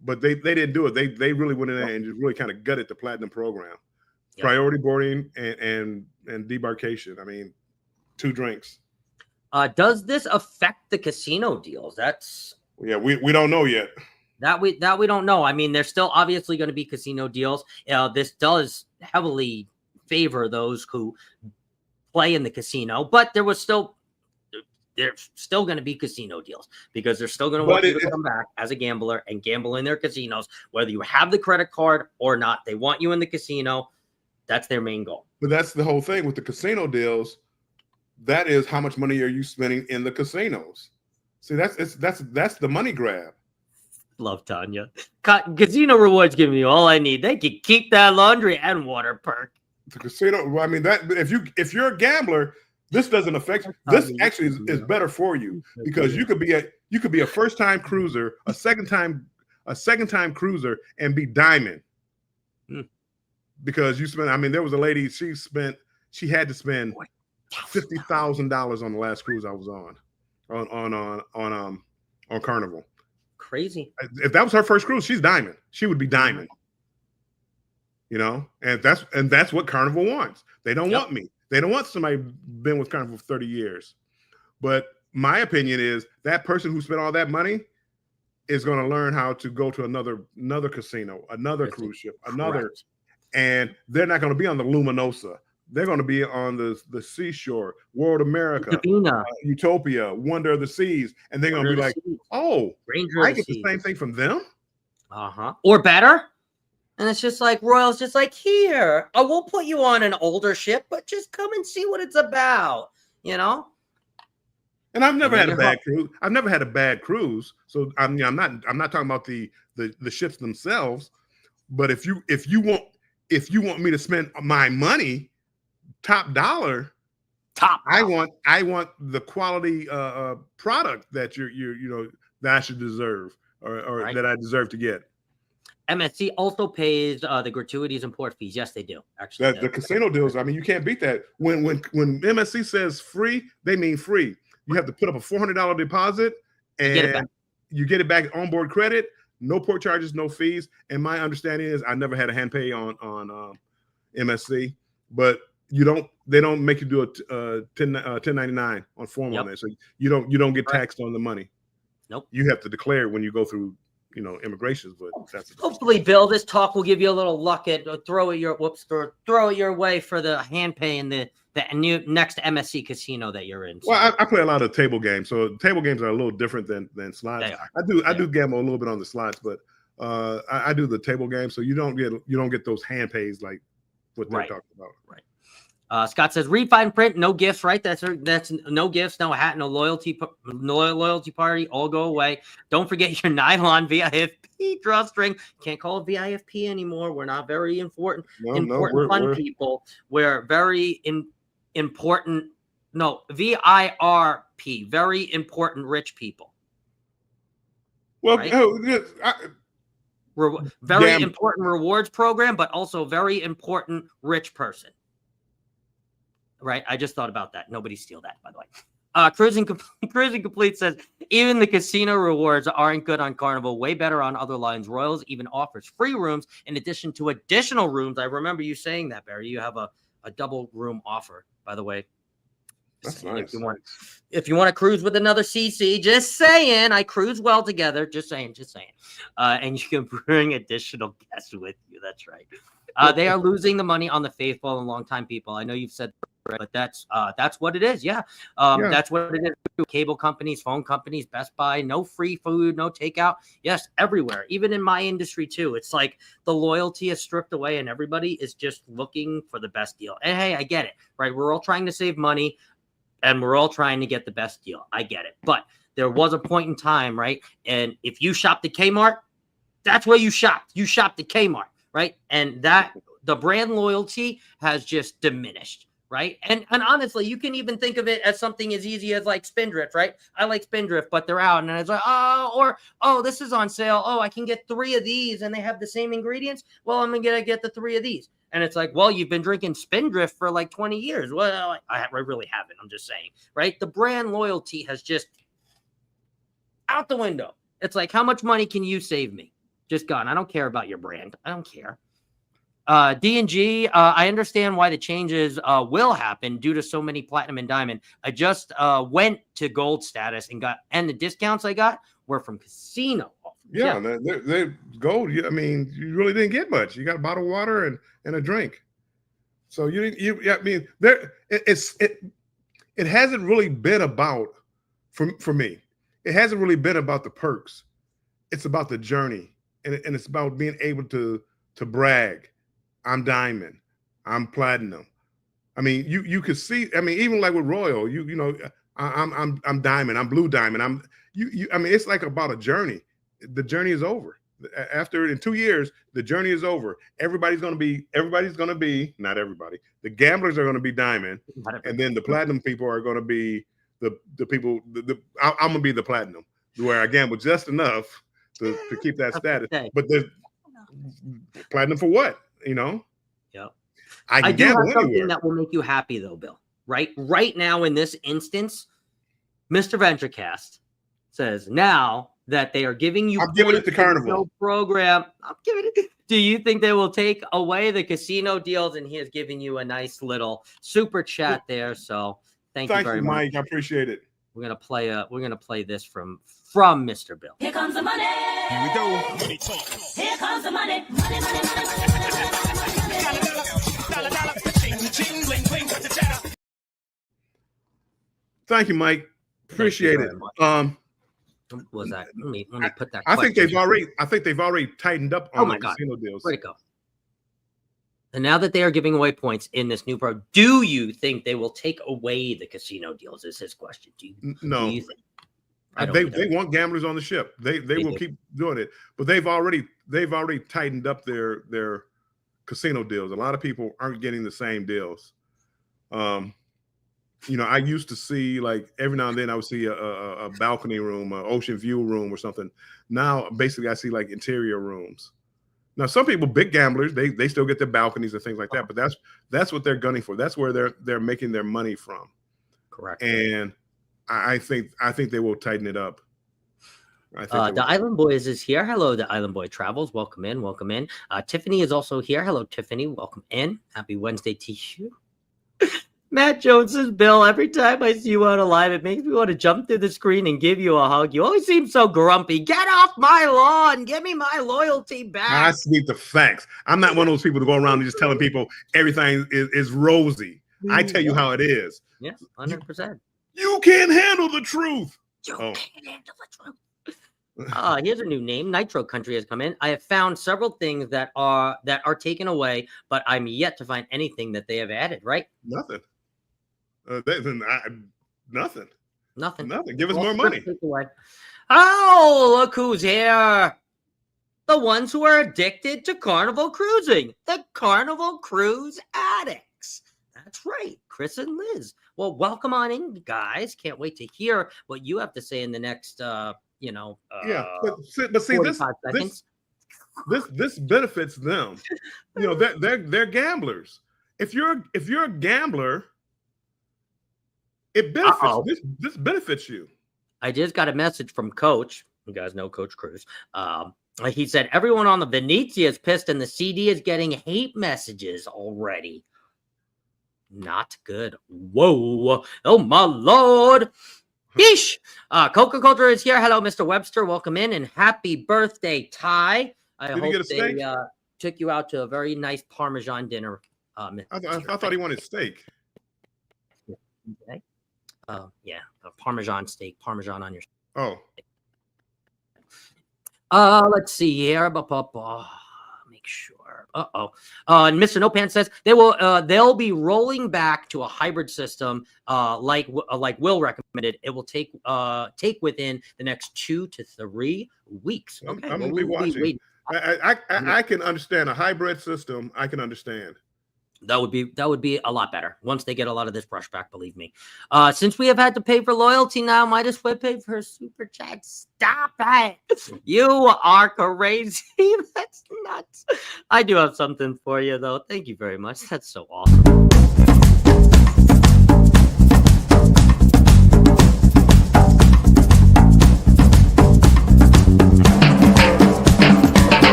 But they didn't do it. They really went in there and just really kind of gutted the platinum program. Yep. Priority boarding and debarkation. I mean, 2 drinks. Does this affect the casino deals? We don't know yet. That we don't know. I mean, there's still obviously going to be casino deals. This does heavily favor those who play in the casino, but there's still going to be casino deals, because they're still going to want you to come back as a gambler and gamble in their casinos, whether you have the credit card or not. They want you in the casino. That's their main goal. But that's the whole thing with the casino deals. That is, how much money are you spending in the casinos? See, that's the money grab. Love Tanya. Casino rewards give me all I need. They can keep that laundry and water perk. The casino. I mean, that if you're a gambler, this doesn't affect. This actually is better for you, because you could be a first time cruiser, a second time cruiser, and be diamond. Because you spent. I mean, there was a lady. She had to spend $50,000 on the last cruise I was on. on Carnival. Crazy. If that was her first cruise, she's diamond. She would be diamond. You know, and that's what Carnival wants. They don't want me. They don't want somebody been with Carnival for 30 years. But my opinion is that person who spent all that money is going to learn how to go to another casino, another cruise ship, and they're not going to be on the Luminosa. They're going to be on the Seashore, World America, Utopia, Wonder of the Seas, and they're going to be like, "Oh, I get the same thing from them, or better." And it's just like Royal's just like, here, I will put you on an older ship, but just come and see what it's about, you know. And I've never had a bad cruise. I've never had a bad cruise. So I'm not talking about the ships themselves. But if you want me to spend my money, top dollar, I want the quality product that that I should deserve or that I deserve to get. MSC also pays the gratuities and port fees. Yes, they do. Actually, the casino deals. I mean, you can't beat that. When MSC says free, they mean free. You have to put up a $400 deposit, and you get it back onboard credit. No port charges, no fees. And my understanding is, I never had a hand pay on MSC, but they don't make you do a 1099 on form on that, so you don't get taxed on the money. Nope. You have to declare when you go through immigrations, but that's hopefully, Bill, this talk will give you a little luck at throw it your way for the hand pay in the new next MSC casino that you're in. So. Well, I play a lot of table games, so table games are a little different than slots. I do gamble a little bit on the slots, but I do the table game, so you don't get those hand pays like what they're talking about. Right. Scott says, read, fine print, no gifts, right? That's no gifts, no hat, no loyalty party, all go away. Don't forget your nylon VIFP drawstring. Can't call it VIFP anymore. We're not very important fun people. We're very important. No, VIRP, very important rich people. Well, right? Very important rewards program, but also very important rich person. Right, I just thought about that. Nobody steal that, by the way. Cruising Complete says, even the casino rewards aren't good on Carnival. Way better on other lines. Royals even offers free rooms in addition to additional rooms. I remember you saying that, Barry. You have a double room offer, by the way. That's nice. If you want to cruise with another CC, just saying. I cruise well together. Just saying. And you can bring additional guests with you. That's right. They are losing the money on the faithful and longtime people. I know you've said, but that's what it is. Yeah. That's what it is. Cable companies, phone companies, Best Buy, no free food, no takeout. Yes, everywhere. Even in my industry too. It's like the loyalty is stripped away and everybody is just looking for the best deal. And hey, I get it, right? We're all trying to save money and we're all trying to get the best deal. I get it. But there was a point in time, right? And if you shopped at Kmart, that's where you shopped. You shopped at Kmart. Right. And that the brand loyalty has just diminished. Right. And honestly, you can even think of it as something as easy as like Spindrift. Right. I like Spindrift, but they're out. And it's like, this is on sale. Oh, I can get 3 of these and they have the same ingredients. Well, I'm going to get the 3 of these. And it's like, well, you've been drinking Spindrift for like 20 years. Well, I really haven't. I'm just saying. Right. The brand loyalty has just out the window. It's like, how much money can you save me? Just gone. I don't care about your brand. I don't care. D&G, I understand why the changes will happen due to so many platinum and diamond. I just went to gold status and the discounts I got were from casino offers. Yeah. They gold. I mean, you really didn't get much. You got a bottle of water and a drink. So it hasn't really been about for me. It hasn't really been about the perks. It's about the journey. And it's about being able to brag. I'm diamond. I'm platinum. I mean, you could see. I mean, even like with Royal, I'm diamond. I'm blue diamond. I mean, it's like about a journey. The journey is over. In 2 years, the journey is over. Everybody's gonna be. Not everybody. The gamblers are gonna be diamond, and then the platinum people are gonna be the people. I'm gonna be the platinum, where I gamble just enough to keep that status. But there's platinum for what? Yeah. I do have something that will make you happy though, Bill. Right now in this instance, Mr. Venturecast says now that they are giving you I'm giving it to Carnival program. I'm giving it. Do you think they will take away the casino deals? And he has given you a nice little super chat there. So thank you very much, Mike. I appreciate it. We're gonna play this from Mr. Bill. Here comes the money. Here we go. Money talk. Here comes the money. Money, money, money, Thank you, Mike. Appreciate it. What was that? Let me put that. I think they've already tightened up on the casino deals. Where'd it go? And now that they are giving away points in this new pro, do you think they will take away the casino deals? Is his question. No. Do you think? They want gamblers on the ship. They will keep doing it, but they've already tightened up their casino deals. A lot of people aren't getting the same deals. I used to see, like, every now and then I would see a balcony room, an ocean view room or something. Now basically I see like interior rooms. Now some people, big gamblers, they still get their balconies and things like that, but that's what they're gunning for. That's where they're making their money from. Correct. And I think they will tighten it up. The Island Boys is here. Hello, the Island Boy Travels. Welcome in. Welcome in. Tiffany is also here. Hello, Tiffany. Welcome in. Happy Wednesday to you. Matt Jones says, Bill, every time I see you on a live, it makes me want to jump through the screen and give you a hug. You always seem so grumpy. Get off my lawn. Give me my loyalty back. I speak the facts. I'm not one of those people to go around and just telling people everything is rosy. I tell you how it is. Yeah, 100%. You can't handle the truth. You can't handle the truth. Here's a new name. Nitro Country has come in. I have found several things that are taken away, but I'm yet to find anything that they have added. Right? Nothing. Nothing. Nothing. Give us more money. Oh, look who's here. The ones who are addicted to Carnival cruising. The Carnival Cruise Addicts. That's right. Chris and Liz. Well, welcome on in, guys. Can't wait to hear what you have to say in the next, but see, this benefits them. They're gamblers. If you're a gambler, it benefits. This benefits you. I just got a message from Coach. You guys know Coach Cruz. He said everyone on the Venezia is pissed, and the CD is getting hate messages already. Not good. Whoa. Oh, my Lord. Yeesh. Coca-Cola is here. Hello, Mr. Webster. Welcome in, and happy birthday, Ty. I hope they took you out to a very nice Parmesan dinner. I thought he wanted steak. Okay. Yeah, a Parmesan steak, Parmesan on your. Oh. Let's see here. Make sure. And Mr. No Pants says they'll be rolling back to a hybrid system, like Will recommended. It will take within the next 2 to 3 weeks. Okay, I'm gonna be watching. I can understand a hybrid system. I can understand. That would be a lot better once they get a lot of this brush back, believe me. Since we have had to pay for loyalty now, might as well pay for a super chat. Stop it. You are crazy. That's nuts. I do have something for you, though. Thank you very much. That's so awesome.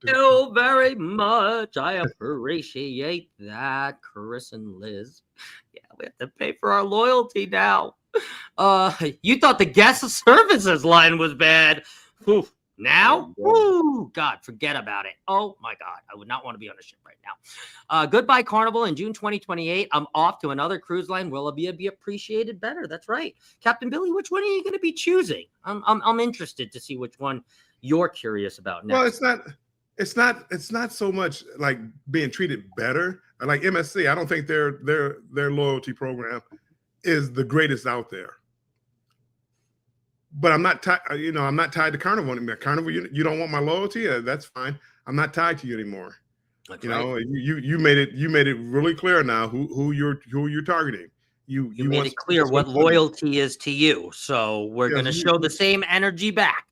You very much. I appreciate that, Chris and Liz. Yeah, we have to pay for our loyalty now. You thought the guest services line was bad. Whew. Now? Woo! God, forget about it. Oh my God. I would not want to be on a ship right now. Goodbye, Carnival. In June 2028, I'm off to another cruise line. Will it be appreciated better? That's right. Captain Billy, which one are you going to be choosing? I'm interested to see which one you're curious about next. Well, it's not so much like being treated better. Like MSC, I don't think their loyalty program is the greatest out there. But I'm not tied. I'm not tied to Carnival anymore. Carnival, you don't want my loyalty? That's fine. I'm not tied to you anymore. That's right. You made it really clear now who you're targeting. You made it clear what loyalty is to you. So we're going to show the same energy back.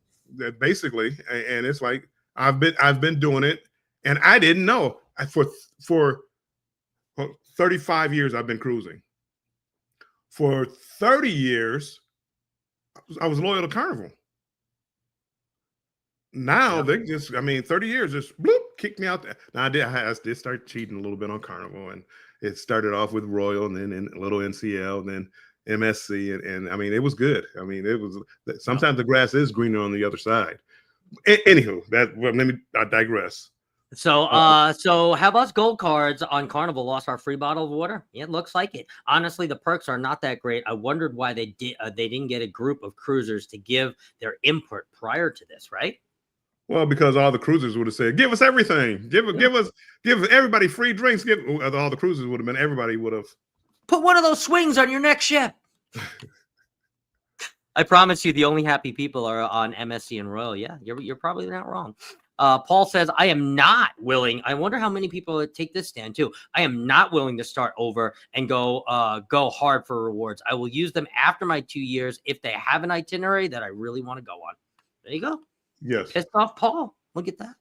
Basically, and it's like I've been doing it, and I didn't know. for 35 years I've been cruising. For 30 years, I was loyal to Carnival. Now they just, 30 years just bloop, kicked me out there. Now I did start cheating a little bit on Carnival, and it started off with Royal, and then a little NCL, and then MSC, and it was good. It was sometimes the grass is greener on the other side. Anywho, I digress. So, so have us gold cards on Carnival lost our free bottle of water? It looks like it. Honestly, the perks are not that great. I wondered why they didn't get a group of cruisers to give their input prior to this, right? Well, because all the cruisers would have said, "Give us everything. Give everybody free drinks." All the cruisers would have been. Everybody would have put one of those swings on your next ship. I promise you, the only happy people are on MSC and Royal. Yeah, you're probably not wrong. Paul says, I am not willing. I wonder how many people take this stand too. I am not willing to start over and go hard for rewards. I will use them after my 2 years if they have an itinerary that I really want to go on. There you go. Yes. Pissed off Paul. Look at that.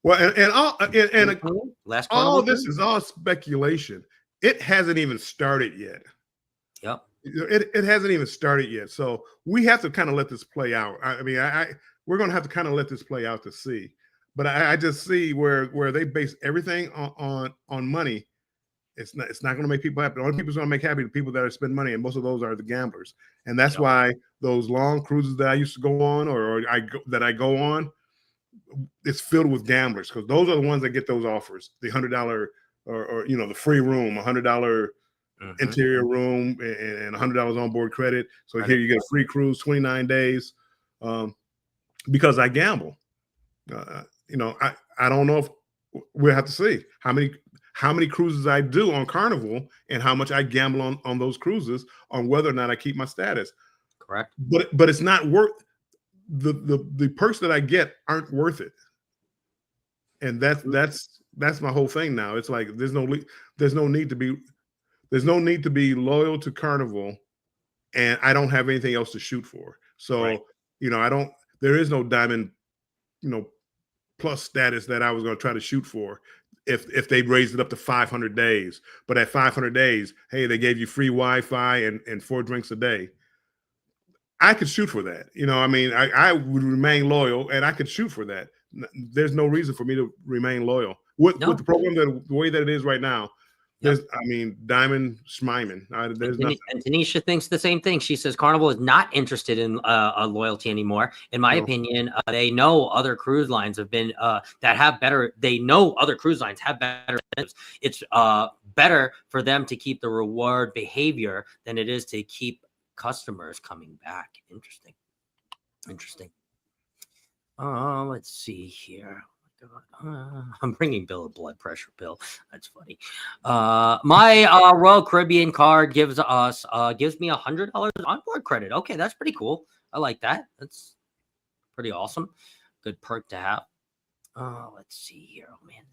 Well, Last all this is all speculation. It hasn't even started yet. Yep. It hasn't even started yet. So we have to kind of let this play out. We're going to have to kind of let this play out to see. But I just see where they base everything on money. It's not going to make people happy. The only people who's going to make happy the people that are spending money, and most of those are the gamblers. And that's why those long cruises that I used to go on, that I go on, it's filled with gamblers, because those are the ones that get those offers, the $100 or the free room, $100 interior room, and $100 onboard credit. So here you get a free cruise, 29 days, because I gamble. I don't know if we'll have to see how many cruises I do on Carnival and how much I gamble on those cruises on whether or not I keep my status. Correct. But it's not worth the perks that I get aren't worth it. And that's my whole thing now. It's like there's no need to be loyal to Carnival, and I don't have anything else to shoot for. So, there is no diamond, plus status that I was going to try to shoot for if they raised it up to 500 days. But at 500 days, hey, they gave you free Wi-Fi and 4 drinks a day. I could shoot for that. I would remain loyal, and I could shoot for that. There's no reason for me to remain loyal with the program the way that it is right now. There's, diamond schmeiman. There's nothing. And Tanisha thinks the same thing. She says Carnival is not interested in a loyalty anymore. In my opinion, they know other cruise lines have been that have better. They know other cruise lines have better incentives. It's better for them to keep the reward behavior than it is to keep customers coming back. Interesting. Let's see here. I'm bringing Bill a blood pressure pill. That's funny. My Royal Caribbean card gives me $100 onboard credit. Okay, that's pretty cool. I like that. That's pretty awesome. Good perk to have. Let's see here. Oh man.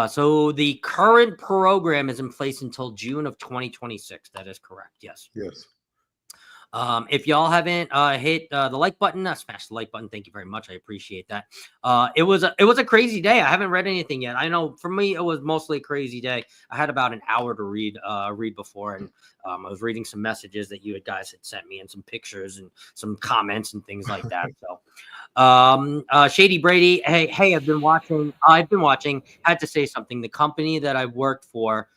So the current program is in place until June of 2026. That is correct. Yes. Yes. If y'all haven't hit the like button, smash the like button. Thank you very much. I appreciate that. It was a crazy day. I haven't read anything yet. I know for me it was mostly a crazy day. I had about an hour to read before, and I was reading some messages that you guys had sent me and some pictures and some comments and things like that. So, Shady Brady, hey, I've been watching. Had to say something. The company I've worked for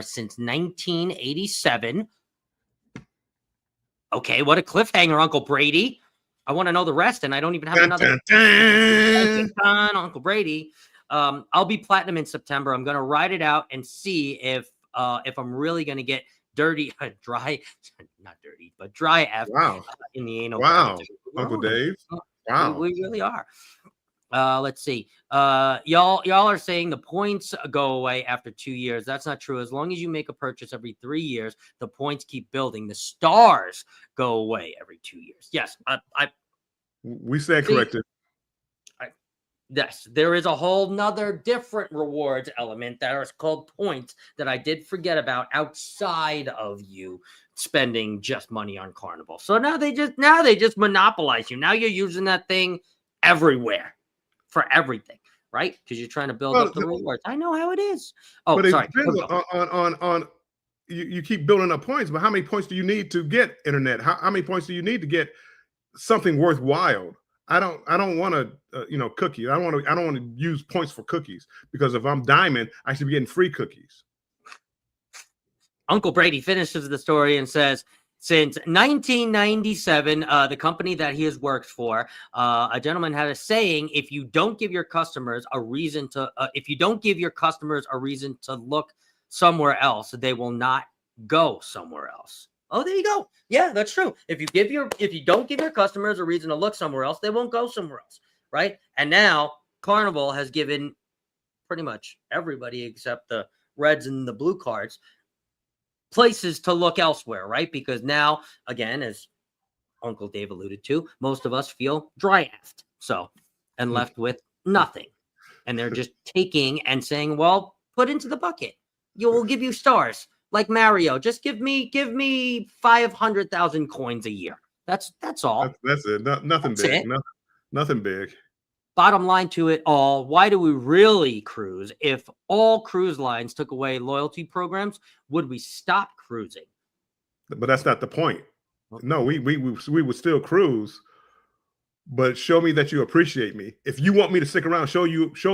since 1987. Okay, what a cliffhanger, Uncle Brady. I want to know the rest, and I don't even have another. Uncle Brady. I'll be platinum in September. I'm going to ride it out and see if I'm really going to get dry F in the anal. Wow, Uncle Dave. Wow, we really are. Let's see. Y'all are saying the points go away after 2 years. That's not true. As long as you make a purchase every 3 years, the points keep building. The stars go away every 2 years. Yes, we stand corrected. Yes, there is a whole nother different rewards element that is called points that I did forget about outside of you spending just money on Carnival. So now they just monopolize you. Now you're using that thing everywhere. For everything. right? Because you're trying to build Well, up the rewards. I know how it is. Oh, but it sorry. depends on you keep building up points, but how many points do you need to get internet? How many points do you need to get something worthwhile? I don't want to cookies. I don't want to use points for cookies, because if I'm diamond, I should be getting free cookies. Uncle Brady finishes the story and says, since 1997, the company that he has worked for, a gentleman had a saying: if you don't give your customers a reason to look somewhere else, they will not go somewhere else. Oh, there you go. Yeah, that's true. If you don't give your customers a reason to look somewhere else, they won't go somewhere else, right? And now Carnival has given pretty much everybody except the reds and the blue cards places to look elsewhere, right? Because now, again, as Uncle Dave alluded to, most of us feel dry-effed, and left with nothing. And they're just taking and saying, well, put into the bucket. We'll give you stars. Like Mario, just give me 500,000 coins a year. That's all. That's it. Nothing big. Nothing big. Bottom line to it all, why do we really cruise? If all cruise lines took away loyalty programs, would we stop cruising? But that's not the point. No, we would still cruise, but show me that you appreciate me. If you want me to stick around, show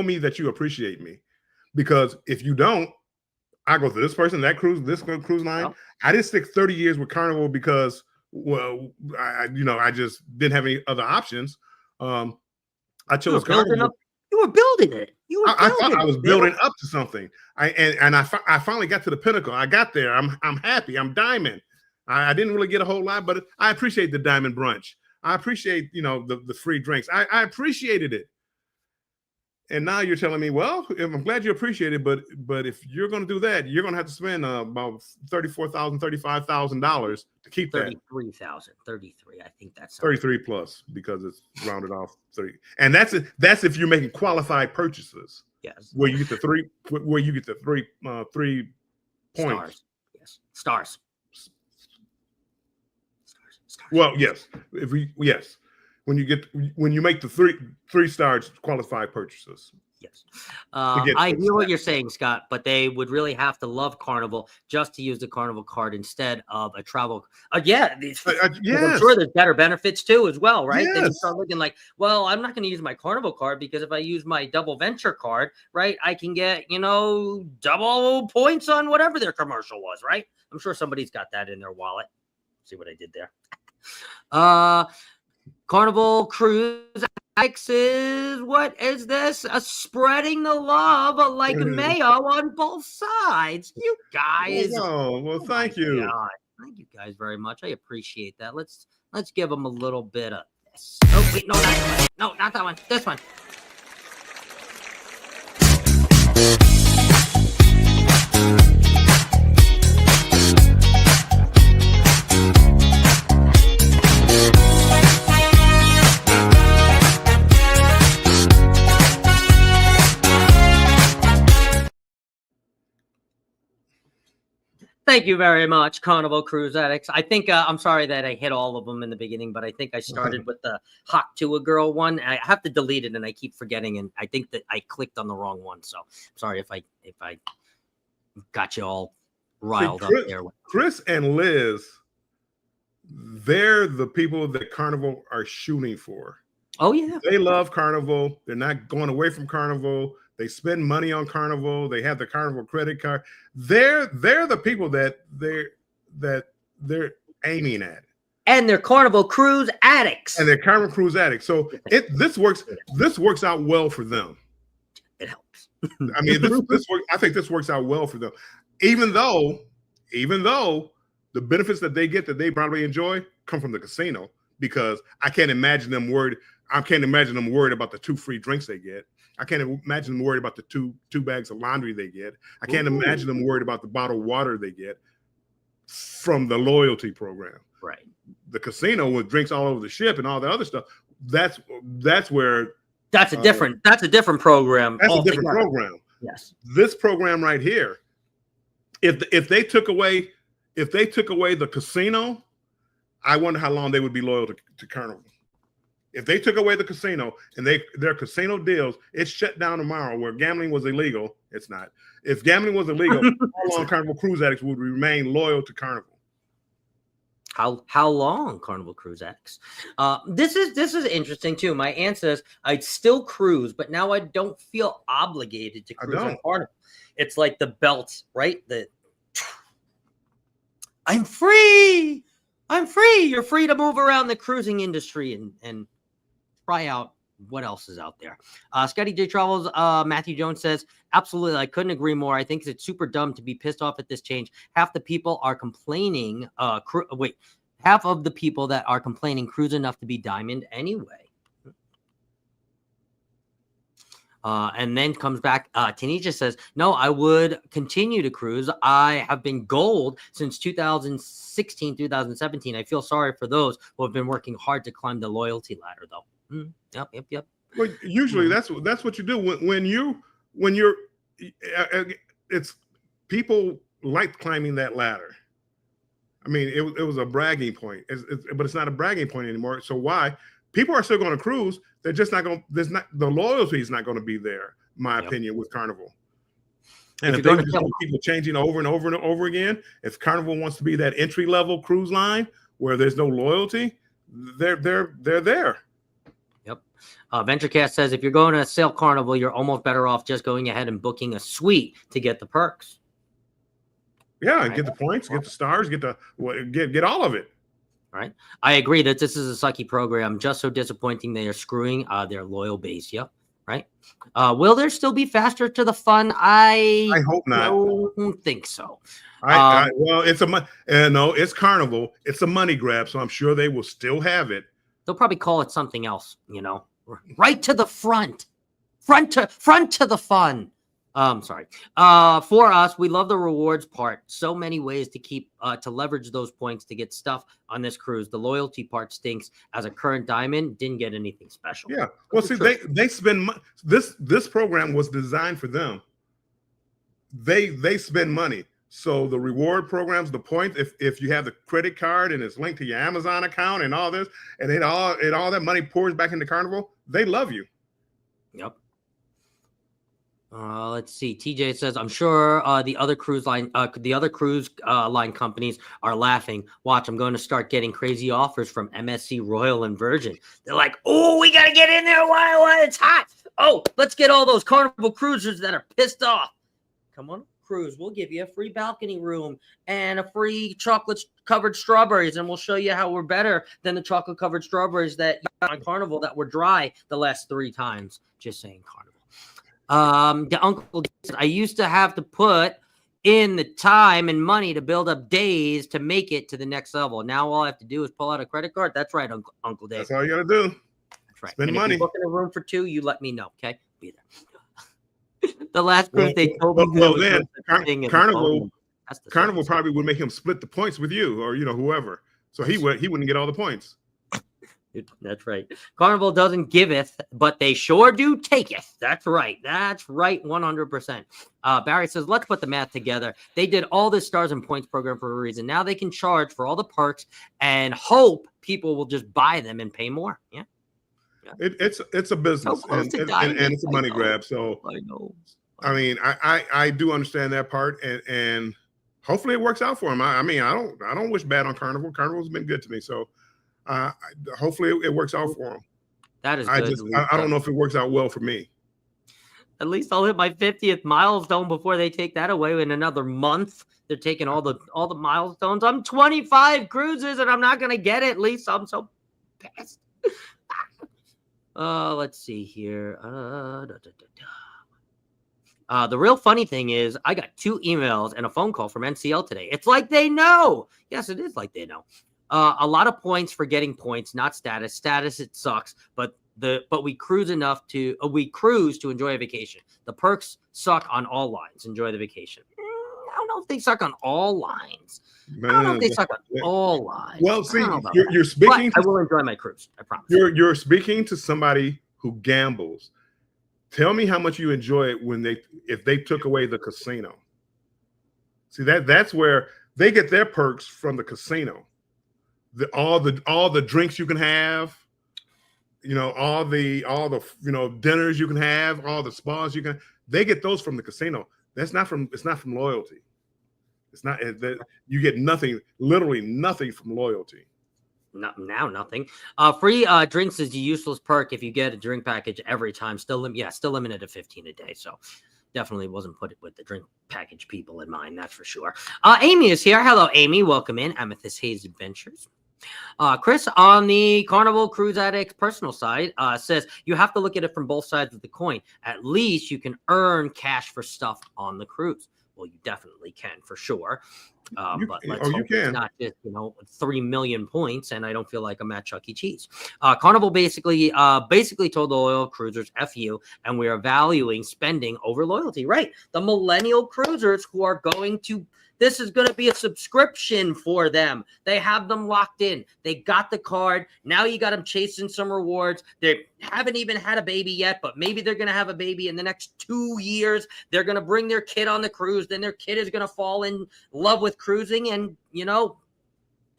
me that you appreciate me. Because if you don't, I go to this person, that cruise line. Oh. I didn't stick 30 years with Carnival because, well, I just didn't have any other options. I chose Carnival. You were building it. I thought I was building up to something. I finally got to the pinnacle. I got there. I'm happy. I'm diamond. I didn't really get a whole lot, but I appreciate the diamond brunch. I appreciate the free drinks. I appreciated it. And now you're telling me, well, I'm glad you appreciate it, but if you're going to do that, you're going to have to spend about $34,000, $35,000 to keep that. 33, I think that's 33 plus, because it's rounded off 30. And that's if you're making qualified purchases. Yes. Where you get the three points. Stars. Yes. Stars. Well, yes. When you make the three stars qualified purchases. Yes. I hear what you're saying, Scott, but they would really have to love Carnival just to use the Carnival card instead of a travel. Yes. I'm sure there's better benefits too as well, right? Yes. Then you start looking like, well, I'm not going to use my Carnival card, because if I use my double venture card, right, I can get, double points on whatever their commercial was, right? I'm sure somebody's got that in their wallet. See what I did there? Carnival Cruise is, what is this? Spreading the love like mayo on both sides. You guys. Well, thank you. God. Thank you guys very much. I appreciate that. Let's give them a little bit of this. Oh, wait, no, not that one. No, not that one. This one. Thank you very much, Carnival Cruise Addicts. I think I'm sorry that I hit all of them in the beginning, but I think I started with the Hot to a Girl one. I have to delete it, and I keep forgetting, and I think that I clicked on the wrong one. So sorry if I got you all riled up there. Chris and Liz, they're the people that Carnival are shooting for. Oh yeah, they love Carnival. They're not going away from Carnival. They spend money on Carnival. They have the Carnival credit card. They're the people that they're aiming at. And they're Carnival Cruise addicts. So this works out well for them. It helps. I mean, I think this works out well for them. Even though the benefits that they get that they probably enjoy come from the casino, because I can't imagine them worried about the 2 free drinks they get. I can't imagine them worried about the two bags of laundry they get. I can't imagine them worried about the bottled water they get from the loyalty program. Right. The casino with drinks all over the ship and all the other stuff. That's where that's a different program. That's a different program. Yes. This program right here, if they took away the casino, I wonder how long they would be loyal to Carnival. If they took away the casino and their casino deals, it's shut down tomorrow. Where gambling was illegal, it's not. If gambling was illegal, how long Carnival cruise addicts would remain loyal to Carnival? How long, Carnival cruise addicts? This is interesting too. My aunt says I'd still cruise, but now I don't feel obligated to cruise on Carnival. It's like the belt, right? I'm free. I'm free. You're free to move around the cruising industry and try out what else is out there. Scotty J Travels, Matthew Jones says, absolutely, I couldn't agree more. I think it's super dumb to be pissed off at this change. Half the people are complaining. Half of the people that are complaining cruise enough to be diamond anyway. And then comes back. Tanisha says, no, I would continue to cruise. I have been gold since 2016, 2017. I feel sorry for those who have been working hard to climb the loyalty ladder, though. Yep. Well, usually that's what you do when you're. It's people like climbing that ladder. I mean, it was a bragging point, but it's not a bragging point anymore. So why? People are still going to cruise. They're just not going. The loyalty is not going to be there. My opinion with Carnival. And if they just keep changing over and over and over again, if Carnival wants to be that entry level cruise line where there's no loyalty, they're there. Yep. VentureCast says if you're going to Sail Carnival, you're almost better off just going ahead and booking a suite to get the perks. Yeah, and get the points, get the stars, get all of it. Right. I agree that this is a sucky program. Just so disappointing they are screwing their loyal base. Yep. Right. Will there still be faster to the fun? I hope not. Don't think so. Well, it's Carnival. It's a money grab, so I'm sure they will still have it. They'll probably call it something else, right to the front to the fun. Sorry. For us, we love the rewards part. So many ways to keep to leverage those points to get stuff on this cruise. The loyalty part stinks. As a current diamond, didn't get anything special. Yeah. Well, see, they spend this program was designed for them. They spend money. So the reward programs, the points, if you have the credit card and it's linked to your Amazon account and all this, and all that money pours back into Carnival, they love you. Yep. Let's see. TJ says, I'm sure the other cruise line companies are laughing. Watch, I'm going to start getting crazy offers from MSC, Royal, and Virgin. They're like, oh, we got to get in there while it's hot. Oh, let's get all those Carnival cruisers that are pissed off. Come on, cruise. We'll give you a free balcony room and a free chocolate-covered strawberries, and we'll show you how we're better than the chocolate-covered strawberries that you got on Carnival that were dry the last 3 times. Just saying, Carnival. The uncle said, I used to have to put in the time and money to build up days to make it to the next level. Now all I have to do is pull out a credit card. That's right, Uncle Dave. That's all you got to do. That's right. Spend and money. If you book in a room for 2, you let me know. Okay, be there. The last cruise they told me. Carnival probably would make him split the points with you or whoever. So he wouldn't get all the points. That's right. Carnival doesn't giveth, but they sure do taketh. That's right. 100%. Barry says, let's put the math together. They did all this stars and points program for a reason. Now they can charge for all the perks and hope people will just buy them and pay more. Yeah. It's a business and it's a money grab. So I know. I mean, I do understand that part and hopefully it works out for them. I don't wish bad on Carnival. Carnival's been good to me. So hopefully it works out for them. That is good. I don't know if it works out well for me. At least I'll hit my 50th milestone before they take that away in another month. They're taking all the milestones. I'm 25 cruises and I'm not going to get it. At least I'm so pissed. Let's see here. The real funny thing is I got 2 emails and a phone call from NCL today. It's like they know. Yes, it is like they know. A lot of points for getting points, not status. Status, it sucks, but we cruise to enjoy a vacation. The perks suck on all lines. Enjoy the vacation. I don't know if they suck on all lines. I don't know if they suck on all lines. Well, see, you're speaking. I will enjoy my cruise. I promise. You're speaking to somebody who gambles. Tell me how much you enjoy it if they took away the casino. See that's where they get their perks from the casino. All the drinks you can have, all the dinners you can have, all the spas you can. They get those from the casino. It's not from loyalty. It's not that you get nothing, literally nothing from loyalty. Nothing. Free drinks is a useless perk if you get a drink package every time. Still limited to 15 a day. So definitely wasn't put with the drink package people in mind. That's for sure. Amy is here. Hello, Amy. Welcome in. Amethyst Haze Adventures. Chris on the Carnival Cruise Addicts personal side says you have to look at it from both sides of the coin. At least you can earn cash for stuff on the cruise. Well, you definitely can for sure. But let's hope it's not just 3 million points, and I don't feel like I'm at Chuck E. Cheese. Carnival basically told the loyal cruisers F you, and we are valuing spending over loyalty. Right, the millennial cruisers who are going to. This is going to be a subscription for them. They have them locked in. They got the card. Now you got them chasing some rewards. They haven't even had a baby yet, but maybe they're going to have a baby in the next 2 years. They're going to bring their kid on the cruise. Then their kid is going to fall in love with cruising. And,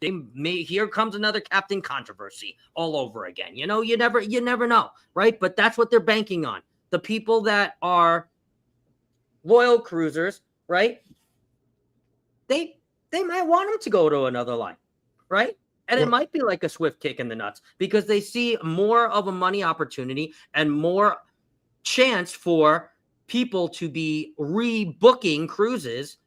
here comes another Captain Controversy all over again. You never know, right? But that's what they're banking on. The people that are loyal cruisers, right? They might want him to go to another line, right? And it might be like a swift kick in the nuts because they see more of a money opportunity and more chance for people to be rebooking cruises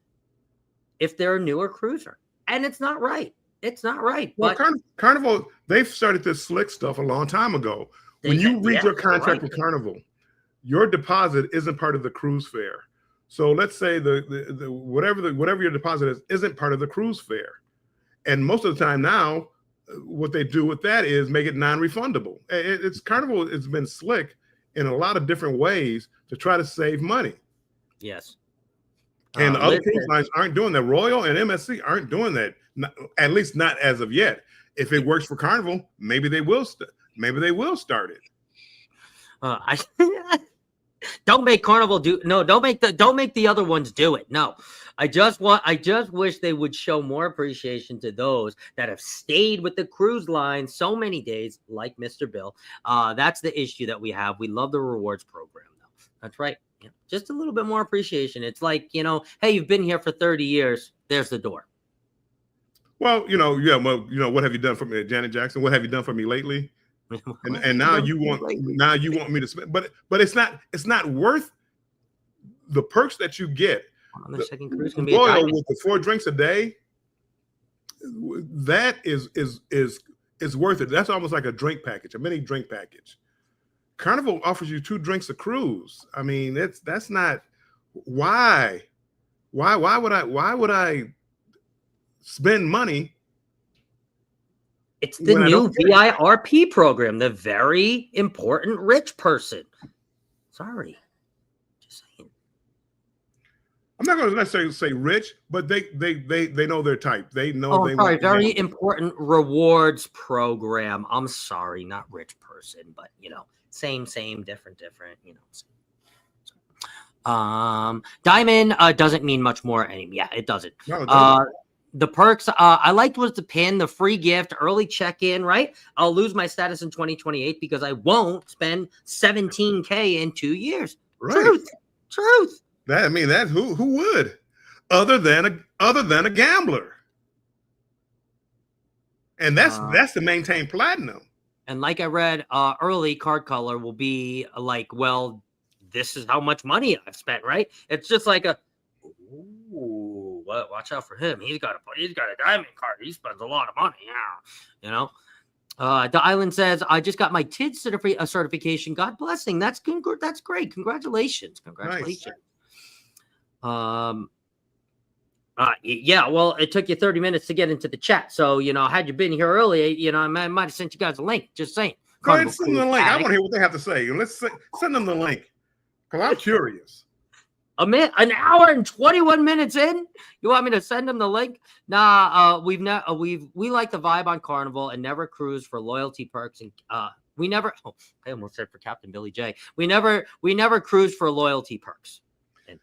if they're a newer cruiser. And it's not right. It's not right. Well, Carnival, they've started this slick stuff a long time ago. When you read your contract with Carnival, your deposit isn't part of the cruise fare. So let's say the whatever your deposit isn't part of the cruise fare, and most of the time now, what they do with that is make it non-refundable. It's Carnival has been slick in a lot of different ways to try to save money. Yes, and other cruise lines aren't doing that. Royal and MSC aren't doing that, at least not as of yet. If it works for Carnival, maybe they will. Maybe they will start it. Don't make Carnival do no. Don't make the other ones do it. No, I just wish they would show more appreciation to those that have stayed with the cruise line so many days, like Mr. Bill. That's the issue that we have. We love the rewards program, though. That's right. Yeah. Just a little bit more appreciation. It's like hey, you've been here for 30 years. There's the door. Well, what have you done for me, Janet Jackson? What have you done for me lately? And now you want me to spend, but it's not worth the perks that you get. On the second cruise can be Royal with the 4 drinks a day. That is worth it. That's almost like a drink package, a mini drink package. Carnival offers you 2 drinks a cruise. I mean, that's not why would I spend money? It's the new VIRP program, the very important rich person. Sorry. Just saying. I'm not going to necessarily say rich, but they know their type. They know very important rewards program. I'm sorry, not rich person, but same, different, Diamond doesn't mean much more anymore. Yeah, it doesn't. No, it doesn't. The perks I liked was the pin, the free gift, early check-in, right? I'll lose my status in 2028 because I won't spend $17K in 2 years. Right. Truth. That who would, other than a gambler, and that's to maintain platinum. And like I read early, card color will be like, well, this is how much money I've spent, right? It's just like watch out for him. He's got a diamond card. He spends a lot of money. Yeah, The Island says, I just got my TID certification. God blessing. That's great. Congratulations. Nice. Yeah, well, it took you 30 minutes to get into the chat. So, had you been here earlier, I might have sent you guys a link. Just saying. Go ahead and send them the link. I want to hear what they have to say. Let's send them the link because I'm curious. An hour and 21 minutes in, you want me to send them the link? Nah, we like the vibe on Carnival and never cruise for loyalty perks, and we never. Oh, I almost said for Captain Billy J. We never cruise for loyalty perks. And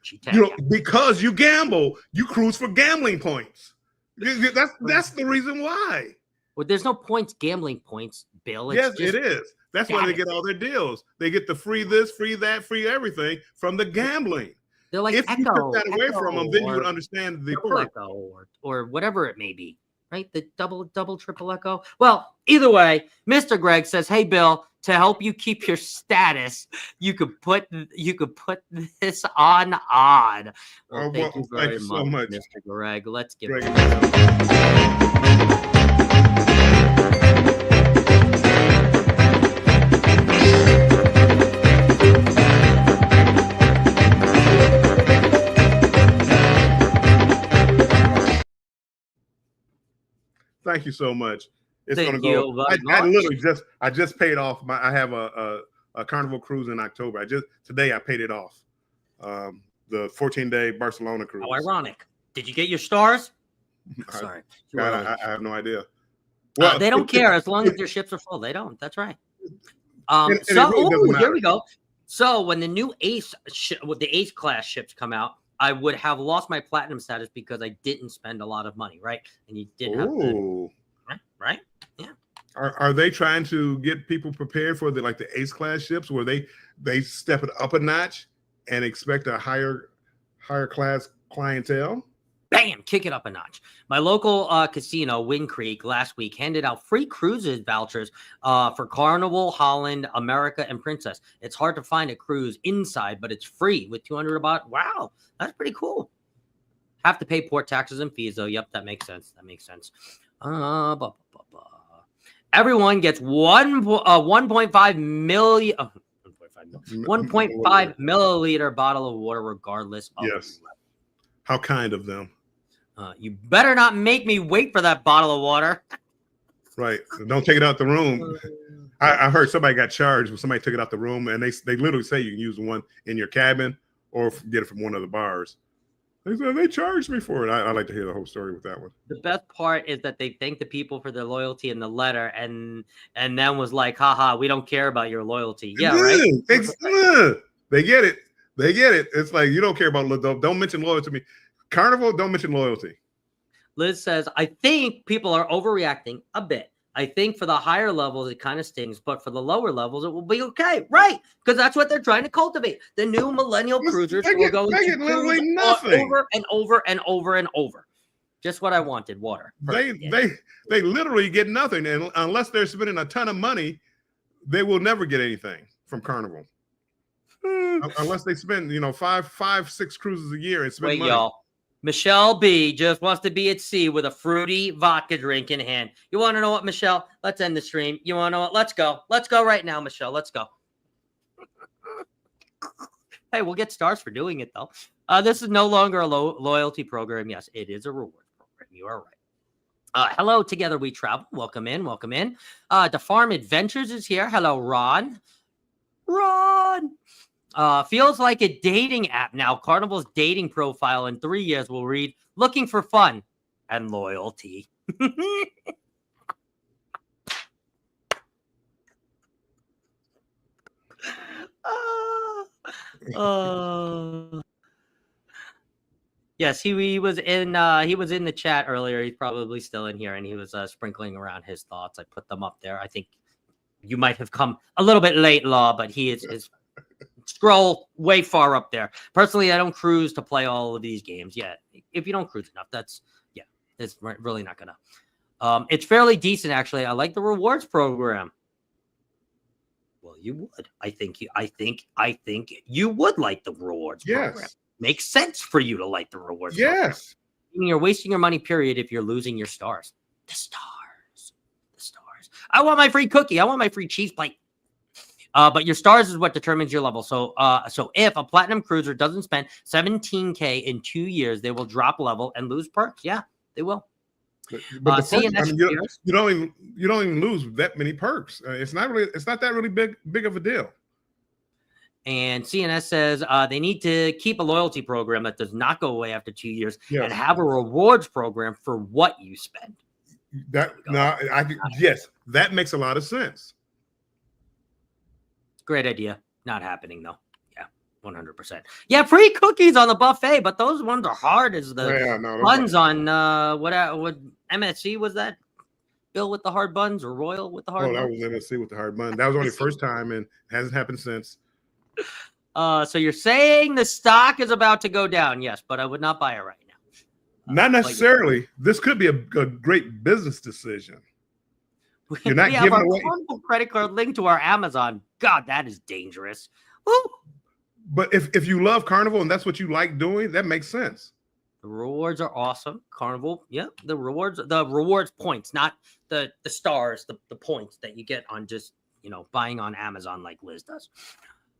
because you gamble, you cruise for gambling points. That's the reason why. Well, there's no points, gambling points, Bill. Yes, it is. That's why they get all their deals. They get the free this, free that, free everything from the gambling. They're like If you took that away from them, then you would understand the triple perk. echo or whatever it may be, right? The double, triple echo. Well, either way, Mr. Greg says, "Hey, Bill, to help you keep your status, you could put this on odd." Well, thank you very so much, Mr. Greg. Let's get Greg. Thank you so much. It's going to go. I just paid off I have a Carnival cruise in October. Today I paid it off. The 14-day Barcelona cruise. How ironic. Did you get your stars? Sorry. I have no idea. Well, they don't care as long as their ships are full. They don't. That's right. Here we go. So when the new the Ace class ships come out, I would have lost my platinum status because I didn't spend a lot of money, right? And you didn't have to, right? Yeah. Are they trying to get people prepared for the Ace class ships where they step it up a notch and expect a higher class clientele? Bam, kick it up a notch. My local casino, Wind Creek, last week handed out free cruises vouchers for Carnival, Holland, America, and Princess. It's hard to find a cruise inside, but it's free with 200 about. Wow, that's pretty cool. Have to pay port taxes and fees, though. Yep, that makes sense. Everyone gets 1.5 million. 1.5 milliliter bottle of water, regardless of. Yes. How kind of them. You better not make me wait for that bottle of water. Right. Don't take it out the room. I heard somebody got charged when somebody took it out the room, and they literally say you can use one in your cabin or get it from one of the bars. They charged me for it. I like to hear the whole story with that one. The best part is that they thanked the people for their loyalty in the letter, and then was like, haha, we don't care about your loyalty. Yeah, right? They get it. It's like, you don't care about, don't mention loyalty to me. Carnival, don't mention loyalty. Liz says, I think people are overreacting a bit. I think for the higher levels, it kind of stings, but for the lower levels, it will be okay. Right. Because that's what they're trying to cultivate. The new millennial cruisers will go literally nothing. over and over and over and over. Just what I wanted, water. They literally get nothing. And unless they're spending a ton of money, they will never get anything from Carnival. Unless they spend, 5-6 cruises a year and spend money. Y'all. Michelle B just wants to be at sea with a fruity vodka drink in hand. You want to know what, Michelle? Let's end the stream. You want to know what? Let's go. Let's go right now, Michelle. Let's go. Hey, we'll get stars for doing it, though. This is no longer a loyalty program. Yes, it is a reward program. You are right. Hello, Together We Travel. Welcome in. The Farm Adventures is here. Hello, Ron. Feels like a dating app now. Carnival's dating profile in 3 years will read, looking for fun and loyalty. Yes, he was in the chat earlier. He's probably still in here, and he was sprinkling around his thoughts. I put them up there. I think you might have come a little bit late, Law, but he is scroll way far up there. Personally, I don't cruise to play all of these games yet. If you don't cruise enough, it's really not gonna. It's fairly decent, actually. I like the rewards program. Well, you would. I think you would like the rewards program. Makes sense for you to like the rewards program. You're wasting your money, period, if you're losing your stars. The stars. I want my free cookie. I want my free cheese plate. But your stars is what determines your level. So if a platinum cruiser doesn't spend $17K in 2 years, they will drop level and lose perks. Yeah, they will. But you don't even lose that many perks. It's not that really big of a deal. And CNS says they need to keep a loyalty program that does not go away after 2 years and have a rewards program for what you spend. Yes, that makes a lot of sense. Great idea. Not happening, though. Yeah, 100%. Yeah, free cookies on the buffet, but those ones are hard as the ones on what MSC was that? Bill with the hard buns or Royal with the hard Oh, that buns? was MSC with the hard bun. That was only first time and hasn't happened since. So you're saying the stock is about to go down? Yes, but I would not buy it right now. Not necessarily. This could be a great business decision. You're not we have giving our away. Carnival credit card linked to our Amazon. God, that is dangerous. Woo! But if you love Carnival and that's what you like doing, that makes sense. The rewards are awesome. Carnival, yeah, the rewards points, not the stars, the points that you get on just buying on Amazon like Liz does.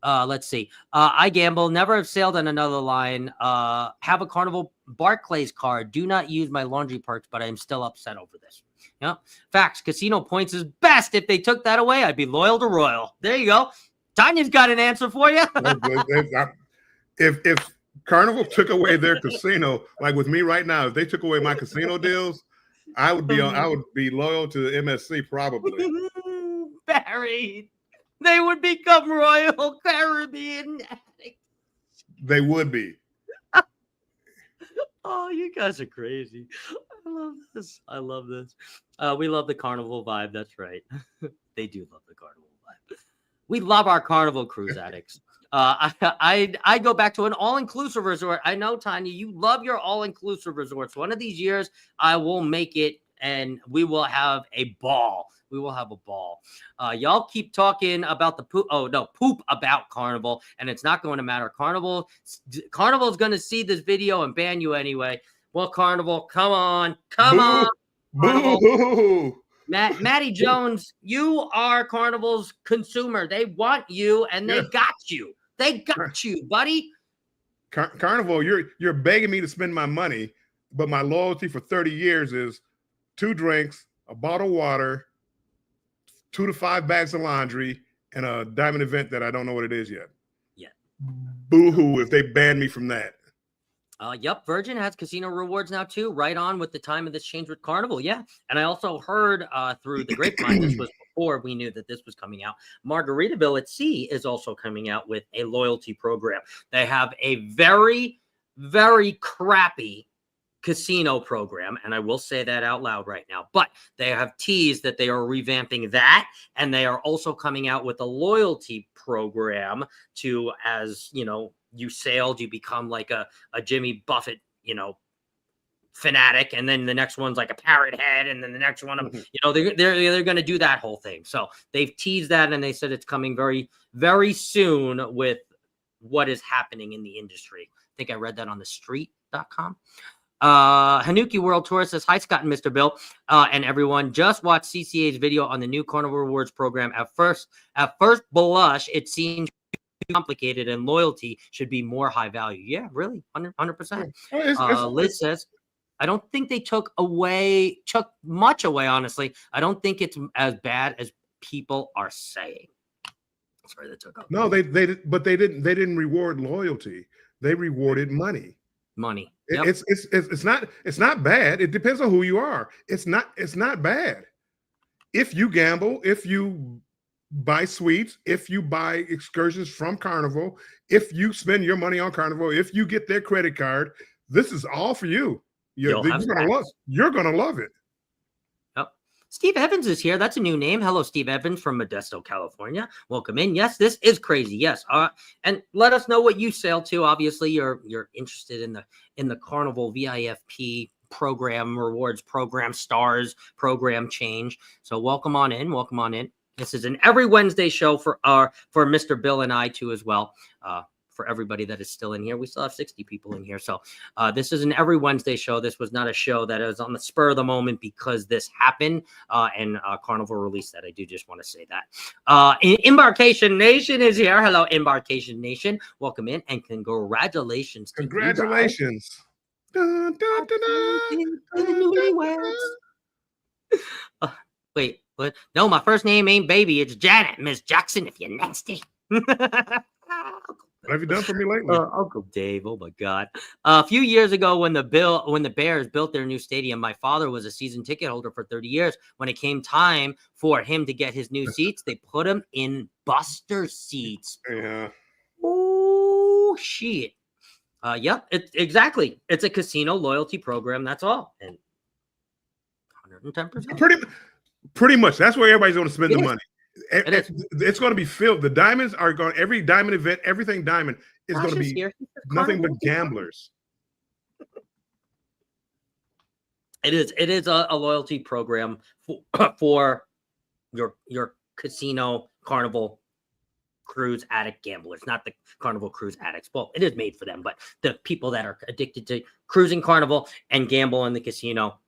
Let's see. I gamble, never have sailed on another line. Have a Carnival Barclays card. Do not use my laundry perks, but I am still upset over this. Yeah, facts. Casino points is best. If they took that away, I'd be loyal to Royal. There you go. Tanya's got an answer for you. If Carnival took away their casino, like with me right now, if they took away my casino deals, I would be loyal to the MSC probably. Barry, they would become Royal Caribbean addicts. They would be. Oh, you guys are crazy. I love this. We love the Carnival vibe. That's right. They do love the Carnival vibe. We love our Carnival cruise addicts. I go back to an all-inclusive resort. I know, Tanya, you love your all-inclusive resorts. One of these years, I will make it, and we will have a ball. We will have a ball. Y'all keep talking about the poop. Oh, no, poop about Carnival, and it's not going to matter. Carnival is going to see this video and ban you anyway. Well, Carnival, come on. Carnival. Boo. Maddie Jones, you are Carnival's consumer. They want you, and they got you. They got you, buddy. Carnival, you're begging me to spend my money, but my loyalty for 30 years is 2 drinks, a bottle of water, 2 to 5 bags of laundry, and a diamond event that I don't know what it is yet. Yeah. Boo-hoo if they ban me from that. Yep, Virgin has casino rewards now too, right on with the time of this change with Carnival. Yeah. And I also heard through the grapevine, this was before we knew that this was coming out. Margaritaville at Sea is also coming out with a loyalty program. They have a very, very crappy casino program, and I will say that out loud right now, but they have teased that they are revamping that, and they are also coming out with a loyalty program to, as you sailed, you become like a Jimmy Buffett, fanatic, and then the next one's like a parrot head, and then the next one, they're going to do that whole thing. So they've teased that, and they said it's coming very, very soon with what is happening in the industry. I think I read that on thestreet.com. Hanuki World Tour says, hi, Scott and Mr. Bill, and everyone. Just watched CCA's video on the new Carnival Rewards program. At first blush, it seems complicated, and loyalty should be more high value. Yeah, really, 100%. Liz says, I don't think they took much away, honestly. I don't think it's as bad as people are saying. Sorry, they took up. No, they didn't reward loyalty. They rewarded money. Yep. It's not bad. It depends on who you are. It's not bad. If you gamble, if you buy suites, if you buy excursions from Carnival, if you spend your money on Carnival, if you get their credit card, this is all for you. You're gonna love it. Yep. Steve Evans is here. That's a new name. Hello, Steve Evans from Modesto, California. Welcome in. Yes, this is crazy. Yes. And let us know what you sail to. Obviously, you're interested in the Carnival Vifp program, rewards program, stars program change. So welcome on in. Welcome on in. This is an every Wednesday show for Mr. Bill and I too as well. For everybody that is still in here, we still have 60 people in here. So this is an every Wednesday show. This was not a show that is on the spur of the moment because this happened and Carnival released that. I do just want to say that. Embarkation Nation is here. Hello, Embarkation Nation. Welcome in and congratulations. Congratulations. Dun, dun, dun, dun. Wait, what? No, my first name ain't Baby. It's Janet, Miss Jackson, if you're nasty. What have you done for me lately? Uncle Dave, oh my God. A few years ago when the Bears built their new stadium, my father was a season ticket holder for 30 years. When it came time for him to get his new seats, they put him in Buster seats. Yeah. Oh, shit. Yep, exactly. It's a casino loyalty program. That's all. And 110%. Pretty much. That's where everybody's going to spend the money. It is. It's going to be filled. The diamonds are going. Every diamond event, everything diamond is going to be nothing but gamblers. It is. It is a loyalty program for your casino, carnival, cruise addict gamblers, not the carnival cruise addicts. Well, it is made for them, but the people that are addicted to cruising carnival and gamble in the casino.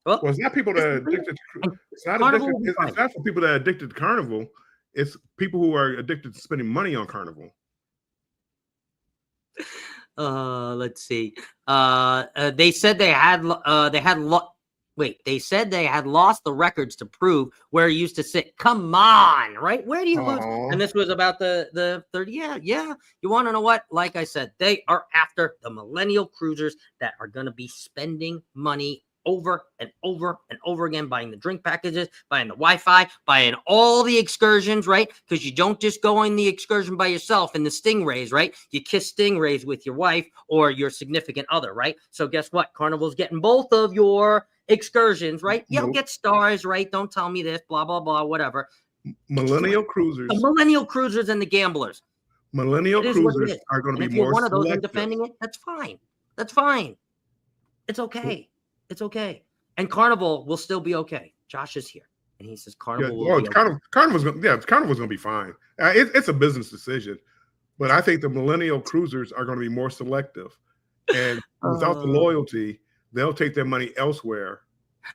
Well, it's not people that are addicted to it's not addicted, it's not for people that are addicted to carnival. It's people who are addicted to spending money on carnival. Let's see. They said they had lost the records to prove where he used to sit. Come on, right? Where do you lose? And this was about the 30. Yeah. You want to know what? Like I said, they are after the millennial cruisers that are going to be spending money over and over and over again, buying the drink packages, buying the Wi-Fi, buying all the excursions, right? Because you don't just go on the excursion by yourself in the stingrays, right? You kiss stingrays with your wife or your significant other, right? So guess what? Carnival's getting both of your excursions, right? You'll get stars, right? Don't tell me this, blah, blah, blah, whatever. Millennial cruisers. The millennial cruisers and the gamblers. Millennial cruisers are going to be more selective. If you're one of those and defending it, that's fine. That's fine. It's okay. It's okay. And Carnival will still be okay. Josh is here. And he says Carnival will be okay. Carnival's going to be fine. It's a business decision. But I think the millennial cruisers are going to be more selective. And without the loyalty, they'll take their money elsewhere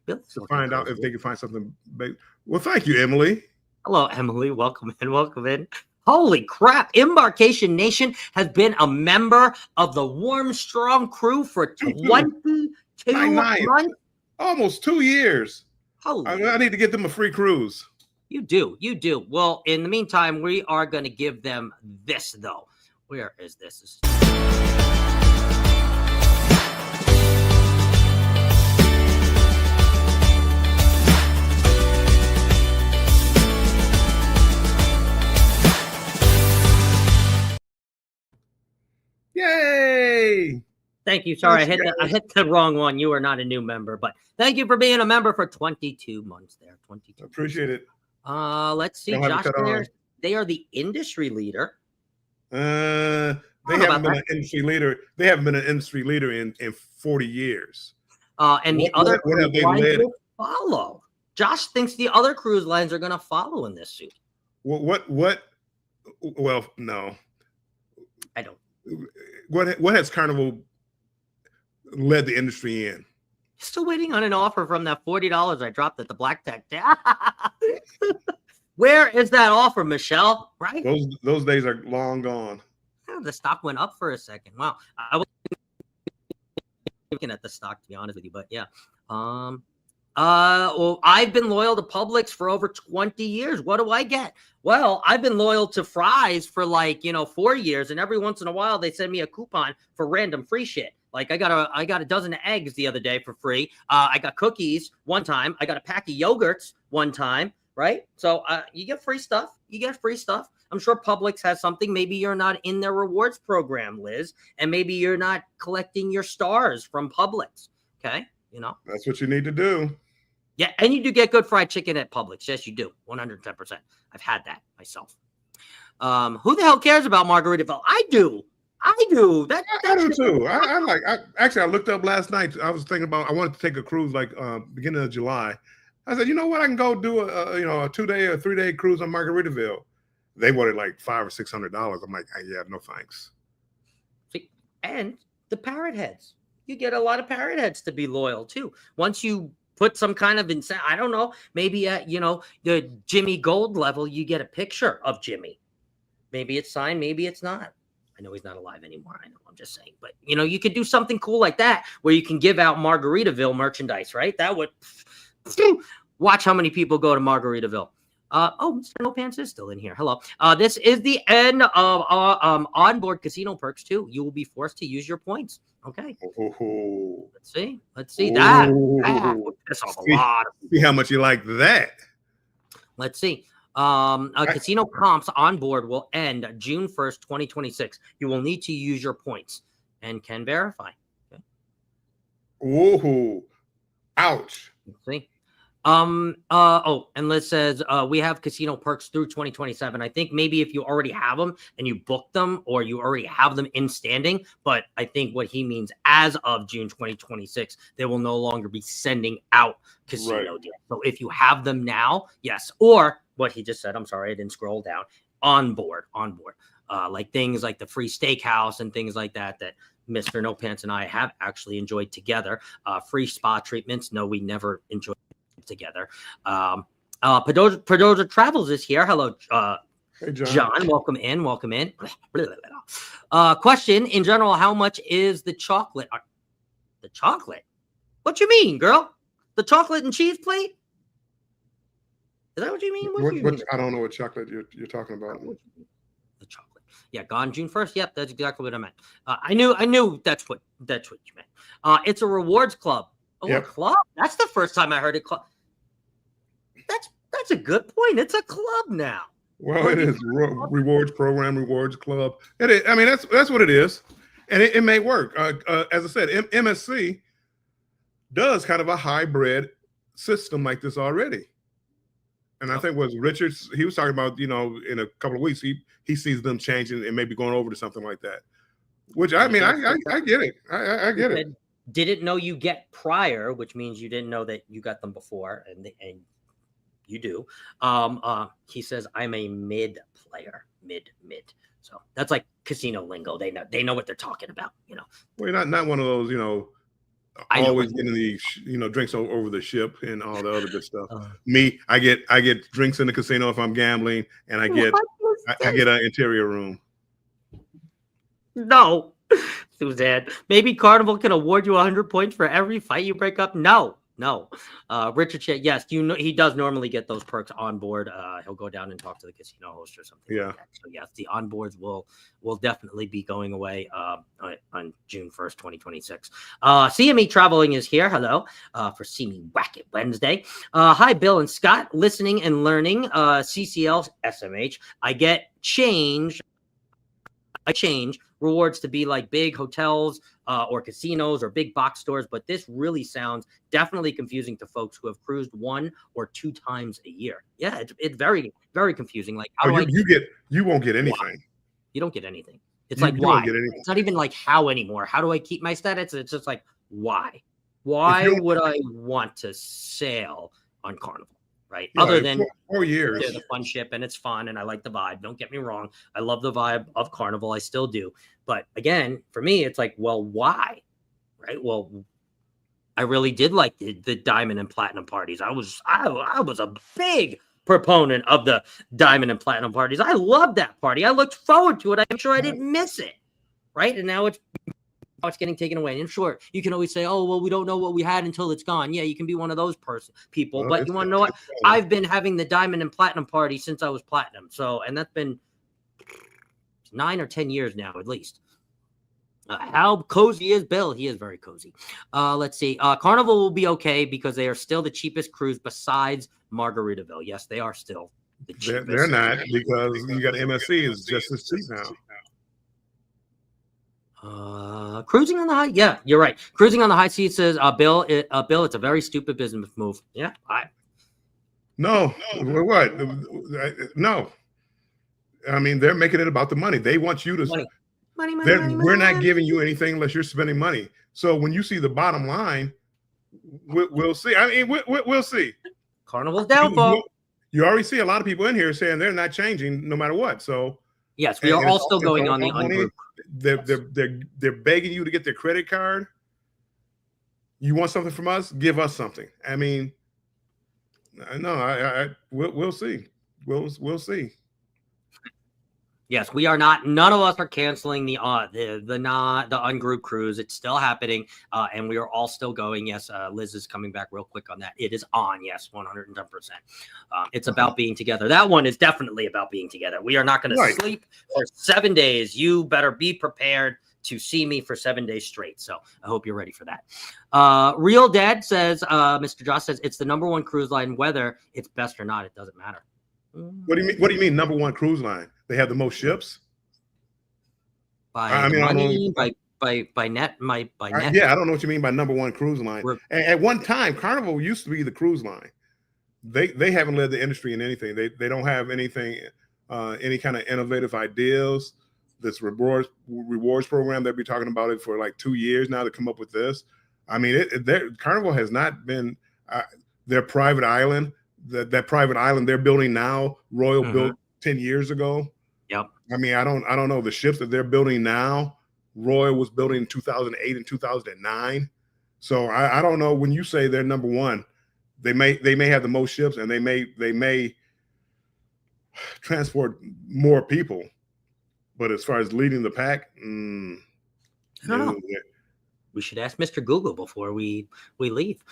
to find out if they can find something big. Well, thank you, Emily. Hello, Emily. Welcome in. Welcome in. Holy crap. Embarkation Nation has been a member of the Warm Strong crew for 22 months. Almost 2 years. Holy. I need to get them a free cruise. You do. Well, in the meantime, we are going to give them this, though. Where is this? Yay! Thank you. Sorry, I hit the wrong one. You are not a new member, but thank you for being a member for 22 months there. 22. Appreciate it. Let's see, Josh. They are the industry leader. They haven't been an industry leader. They haven't been an industry leader in 40 years. And the other cruise lines will follow. Josh thinks the other cruise lines are going to follow in this suit. What? Well, no. I don't. What has Carnival led the industry in? Still waiting on an offer from that $40 I dropped at the Black Tech. Where is that offer, Michelle? Right? Those days are long gone. The stock went up for a second. Wow. I was looking at the stock, to be honest with you, but yeah. Well, I've been loyal to Publix for over 20 years. What do I get? Well, I've been loyal to Fry's for 4 years, and every once in a while they send me a coupon for random free shit. Like I got a dozen of eggs the other day for free. I got cookies one time. I got a pack of yogurts one time, right? So you get free stuff. I'm sure Publix has something. Maybe you're not in their rewards program, Liz, and maybe you're not collecting your stars from Publix. Okay, that's what you need to do. Yeah, and you do get good fried chicken at Publix. Yes, you do. 110%. I've had that myself. Who the hell cares about Margaritaville? I do. I do too. I looked up last night. I was thinking about I wanted to take a cruise beginning of July. I said, you know what? I can go do a 2-day or 3-day cruise on Margaritaville. They wanted like $500 or $600. I'm like, yeah, no thanks. And the parrot heads. You get a lot of parrot heads to be loyal too. Once you put some kind of I don't know, maybe at the Jimmy Gold level, you get a picture of Jimmy. Maybe it's signed, maybe it's not. I know he's not alive anymore. I know, I'm just saying. But, you could do something cool like that where you can give out Margaritaville merchandise, right? That would watch how many people go to Margaritaville. Mr. No Pants is still in here. Hello. This is the end of onboard casino perks, too. You will be forced to use your points. Okay. Let's see. That would piss off a lot of people. See how much you like that. Let's see. Casino comps on board will end June 1st, 2026. You will need to use your points and can verify. Okay. Ooh, ouch. Let's see. And Liz says we have casino perks through 2027. I think maybe if you already have them and you book them, or you already have them in standing, but I think what he means, as of June 2026, they will no longer be sending out casino deals. So if you have them now, yes. Or what he just said, I'm sorry, I didn't scroll down, on board. Like things like the free steakhouse and things like that Mr. No Pants and I have actually enjoyed together. Free spa treatments. No, we never enjoyed together. Pedroza Travels is here. Hello, Hey, John. Welcome in. Question in general: how much is the chocolate? The chocolate? What you mean, girl? The chocolate and cheese plate? Is that what you mean? What do you mean? I don't know what chocolate you're talking about. The chocolate. Yeah, gone June 1st. Yep, that's exactly what I meant. I knew that's what you meant. It's a rewards club. Oh, yep. A club? That's the first time I heard it. Club. That's a good point. It's a club now. Well, it is rewards program, rewards club. It is. I mean, that's what it is, and it may work. As I said, MSC does kind of a hybrid system like this already, and I think was Richards. He was talking about, in a couple of weeks he sees them changing and maybe going over to something like that. Which I mean, I get it. I get it. Didn't know you get prior, which means you didn't know that you got them before, and you do. He says, I'm a mid player, mid. So that's like casino lingo. They know what they're talking about, Well, you're not one of those, always getting the drinks over the ship and all the other good stuff. Me, I get drinks in the casino if I'm gambling, and I get an interior room. No. Suzanne, maybe Carnival can award you 100 points for every fight you break up. No. Richard, yes, he does normally get those perks on board. He'll go down and talk to the casino host or something. Yeah. Like that. So yes, the onboards will definitely be going away on June 1st, 2026. CME Traveling is here. Hello, for CME Wacket Wednesday. Hi, Bill and Scott, listening and learning. CCL SMH. I change rewards to be like big hotels or casinos or big box stores, but this really sounds definitely confusing to folks who have cruised 1 or 2 times a year. Yeah, it's very, very confusing. Like, you won't get anything. Why? You don't get anything. It's like, why? It's not even like how anymore. How do I keep my status? It's just like, why? Why would I want to sail on Carnival? Right. Yeah, other than 4 years, the fun ship, and it's fun, and I like the vibe. Don't get me wrong. I love the vibe of Carnival. I still do. But again, for me, it's like, well, why? Right. Well, I really did like the diamond and platinum parties. I was a big proponent of the diamond and platinum parties. I loved that party. I looked forward to it. I'm sure I didn't miss it. Right. And now it's getting taken away. And sure, you can always say, oh, well, we don't know what we had until it's gone. Yeah, you can be one of those people. But you want to know what? I've been having the diamond and platinum party since I was platinum. So, and that's been 9 or 10 years now, at least. How cozy is Bill? He is very cozy. Let's see. Carnival will be okay because they are still the cheapest cruise besides Margaritaville. Yes, they are still the cheapest. They're not, because you got MSC is just as cheap now. Cruising on the high, yeah, you're right. Cruising on the high seas says, Bill, it's a very stupid business move. Yeah, no, what? No, I mean, they're making it about the money. They want you to money. We're not giving you anything unless you're spending money. So when you see the bottom line, we'll see. I mean, we'll see. Carnival's downfall. You already see a lot of people in here saying they're not changing no matter what. So yes, we are all still going on the ungroup. They're begging you to get their credit card. You want something from us? Give us something. I mean, no, we'll see. We'll see. Yes, we are not. None of us are canceling the ungroup cruise. It's still happening, and we are all still going. Yes, Liz is coming back real quick on that. It is on. Yes, 110%. It's about being together. That one is definitely about being together. We are not going to sleep for 7 days. You better be prepared to see me for 7 days straight. So I hope you're ready for that. Real Dad says, Mr. Josh says, it's the #1 cruise line. Whether it's best or not, it doesn't matter. What do you mean? What do you mean #1 cruise line? They have the most ships. By money, by net. Yeah, I don't know what you mean by #1 cruise line. At one time, Carnival used to be the cruise line. they haven't led the industry in anything. They don't have anything, any kind of innovative ideas. This rewards program, they've been talking about it for like 2 years now to come up with this. I mean, Carnival has not been their private island. That private island they're building now, Royal built 10 years ago. Yep. I mean, I don't know the ships that they're building now. Royal was building in 2008 and 2009. So I don't know. When you say they're number one, they may have the most ships and they may transport more people. But as far as leading the pack, I don't know. We should ask Mr. Google before we leave.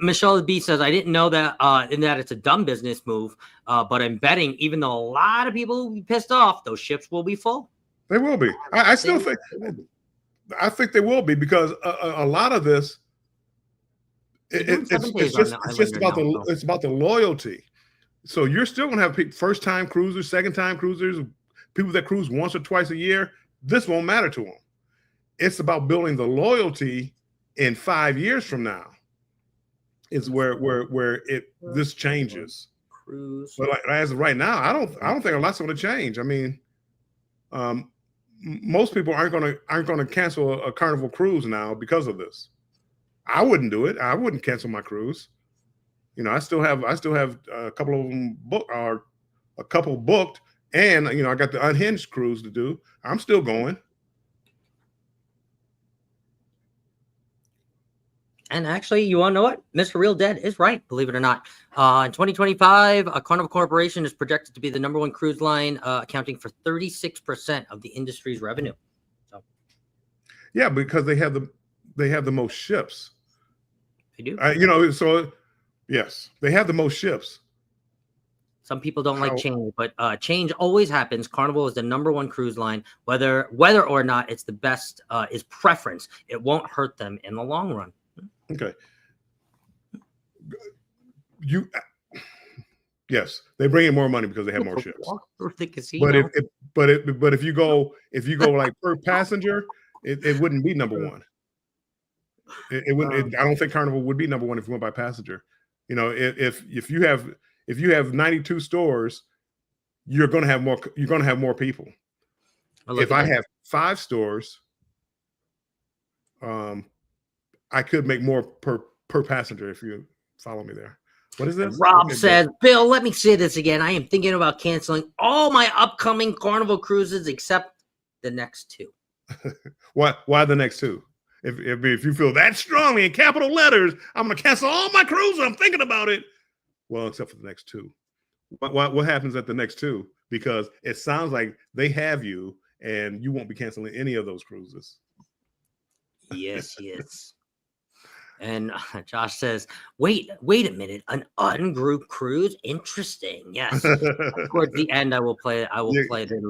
Michelle B says, I didn't know that in that it's a dumb business move, but I'm betting even though a lot of people will be pissed off, those ships will be full. They will be. I still think they will be because a lot of this it's about the loyalty. So you're still going to have first time cruisers, second time cruisers, people that cruise once or twice a year. This won't matter to them. It's about building the loyalty in 5 years from now. Is where this changes. Cruise. But like, as of right now, I don't think a lot's going to change. I mean, most people aren't going to cancel a Carnival cruise now because of this. I wouldn't do it. I wouldn't cancel my cruise. You know, I still have a couple of them booked, or a couple booked, and you know, I got the Unhinged cruise to do. I'm still going. And actually, you want to know what? Mr. Real Dead is right, believe it or not. In 2025, Carnival Corporation is projected to be the number one cruise line, accounting for 36% of the industry's revenue. So, yeah, because they have the most ships. They do. You know, so yes, they have the most ships. Some people don't like change, but change always happens. Carnival is the number one cruise line, whether or not it's the best is preference. It won't hurt them in the long run. Okay. Yes, they bring in more money because they have more ships. But if you go like per passenger, it wouldn't be number one. It wouldn't. I don't think Carnival would be number one if you went by passenger. You know, if you have 92 stores, you're going to have more. You're going to have more people. If I have 5 stores, I could make more per passenger, if you follow me there. What is this? Rob says, Bill, let me say this again. I am thinking about canceling all my upcoming Carnival cruises except the next 2. Why the next 2? If you feel that strongly in capital letters, I'm going to cancel all my cruises. I'm thinking about it. Well, except for the next 2. What happens at the next 2? Because it sounds like they have you, and you won't be canceling any of those cruises. Yes. And Josh says, wait a minute, an ungroup cruise? Interesting. Yes. Towards the end, I will play the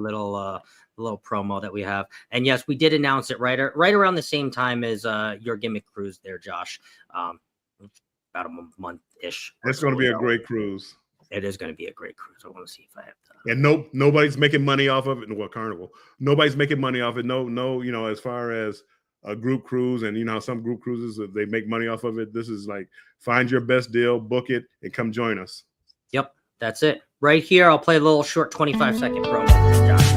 little promo that we have. And yes, we did announce it right around the same time as your gimmick cruise there, Josh. About a month-ish. It's going to be a great cruise. It is going to be a great cruise. I want to see if I have to. And nobody's making money off of it. Well, Carnival. Nobody's making money off it. No, you know, as far as a group cruise, and you know, some group cruises, they make money off of it. This is like, find your best deal, book it, and come join us. Yep, that's it. Right here, I'll play a little short 25-second promo for Josh.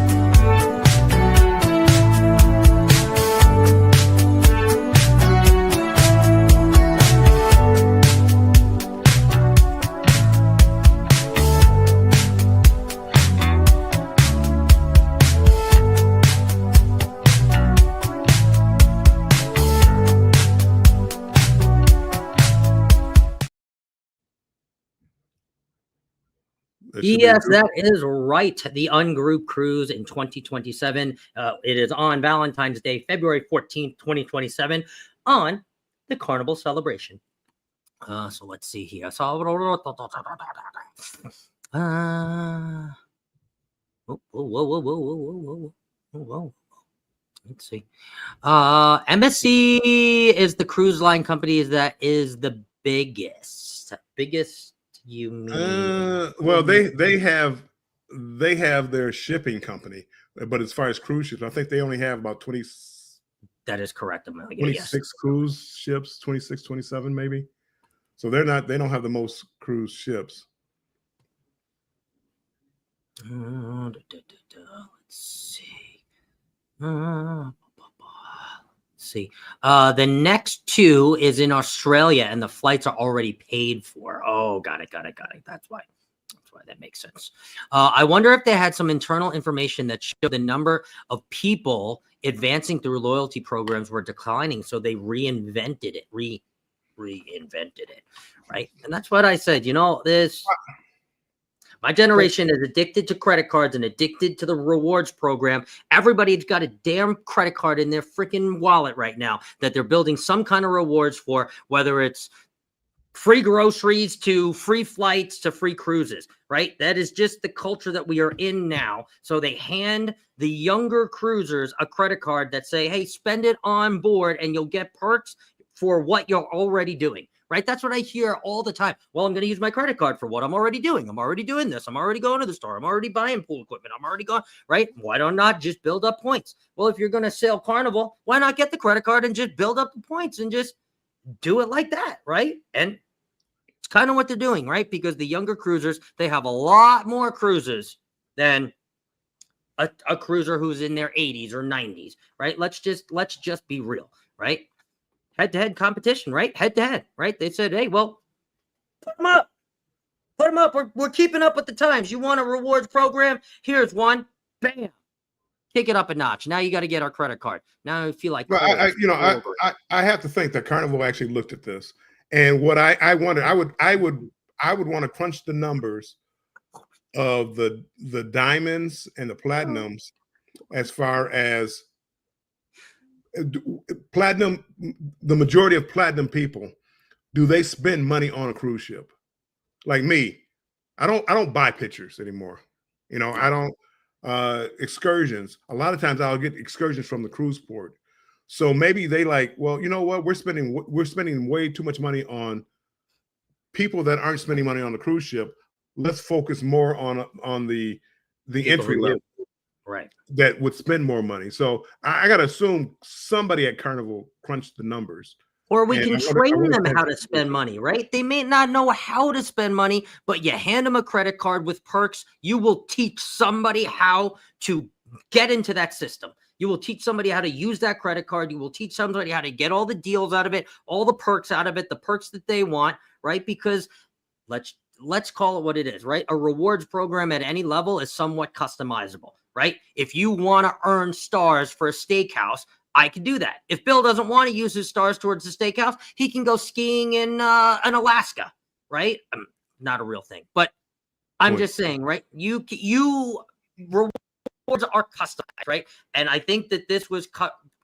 Yes, that is right. The Ungroup Cruise in 2027. It is on Valentine's Day, February 14th, 2027, on the Carnival Celebration. So let's see here. Whoa. Let's see. MSC is the cruise line company that is the biggest. You mean? Well, they have their shipping company, but as far as cruise ships, I think they only have about 20. That is correct. 26 cruise ships, 26, 27 maybe. So they don't have the most cruise ships. Let's see. See. The next two is in Australia, and the flights are already paid for. Oh, got it. That's why that makes sense. I wonder if they had some internal information that showed the number of people advancing through loyalty programs were declining, so they reinvented it, reinvented it, right? And that's what I said. My generation is addicted to credit cards and addicted to the rewards program. Everybody's got a damn credit card in their freaking wallet right now that they're building some kind of rewards for, whether it's free groceries to free flights to free cruises, right? That is just the culture that we are in now. So they hand the younger cruisers a credit card that say, hey, spend it on board and you'll get perks for what you're already doing. Right? That's what I hear all the time. Well, I'm going to use my credit card for what I'm already doing. I'm already doing this. I'm already going to the store. I'm already buying pool equipment. I'm already going, right? Why don't not just build up points? Well, if you're going to sail Carnival, why not get the credit card and just build up the points and just do it like that, right? And it's kind of what they're doing, right? Because the younger cruisers, they have a lot more cruises than a cruiser who's in their 80s or 90s, right? Let's just be real, right? Head-to-head competition, right? Head-to-head, right? They said, hey, well, put them up. Put them up. We're keeping up with the times. You want a rewards program? Here's one. Bam. Kick it up a notch. Now you got to get our credit card. Now I feel like... Well, I have to think that Carnival actually looked at this. And what I wanted, I would want to crunch the numbers of the diamonds and the platinums as far as platinum, the majority of platinum people, do they spend money on a cruise ship? Like me, I don't buy pictures anymore. I don't excursions. A lot of times I'll get excursions from the cruise port. So maybe they like, well, you know what? We're spending way too much money on people that aren't spending money on the cruise ship. Let's focus more on the entry level. Right. That would spend more money. So I got to assume somebody at Carnival crunched the numbers. Or we can train them how to spend money, right? They may not know how to spend money, but you hand them a credit card with perks. You will teach somebody how to get into that system. You will teach somebody how to use that credit card. You will teach somebody how to get all the deals out of it, all the perks out of it, the perks that they want, right? Because let's call it what it is, right? A rewards program at any level is somewhat customizable, right? If you want to earn stars for a steakhouse, I can do that. If Bill doesn't want to use his stars towards the steakhouse, he can go skiing in Alaska, right? Not a real thing, but I'm just saying, right? You rewards are customized, right? And I think that this was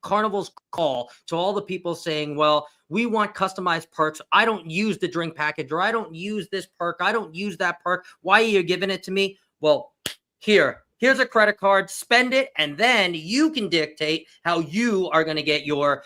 Carnival's call to all the people saying, well, we want customized perks. I don't use the drink package, or I don't use this perk. I don't use that perk. Why are you giving it to me? Well, here's a credit card, spend it, and then you can dictate how you are going to get or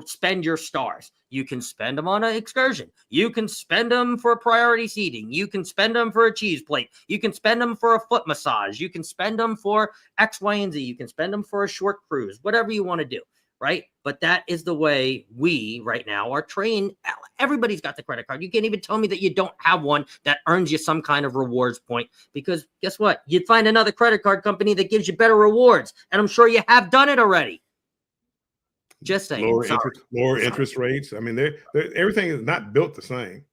spend your stars. You can spend them on an excursion. You can spend them for priority seating. You can spend them for a cheese plate. You can spend them for a foot massage. You can spend them for X, Y, and Z. You can spend them for a short cruise, whatever you want to do, right? But that is the way we right now are trained. Everybody's got the credit card. You can't even tell me that you don't have one that earns you some kind of rewards point, because guess what? You'd find another credit card company that gives you better rewards, and I'm sure you have done it already. Just saying. Lower interest rates. I mean, everything is not built the same.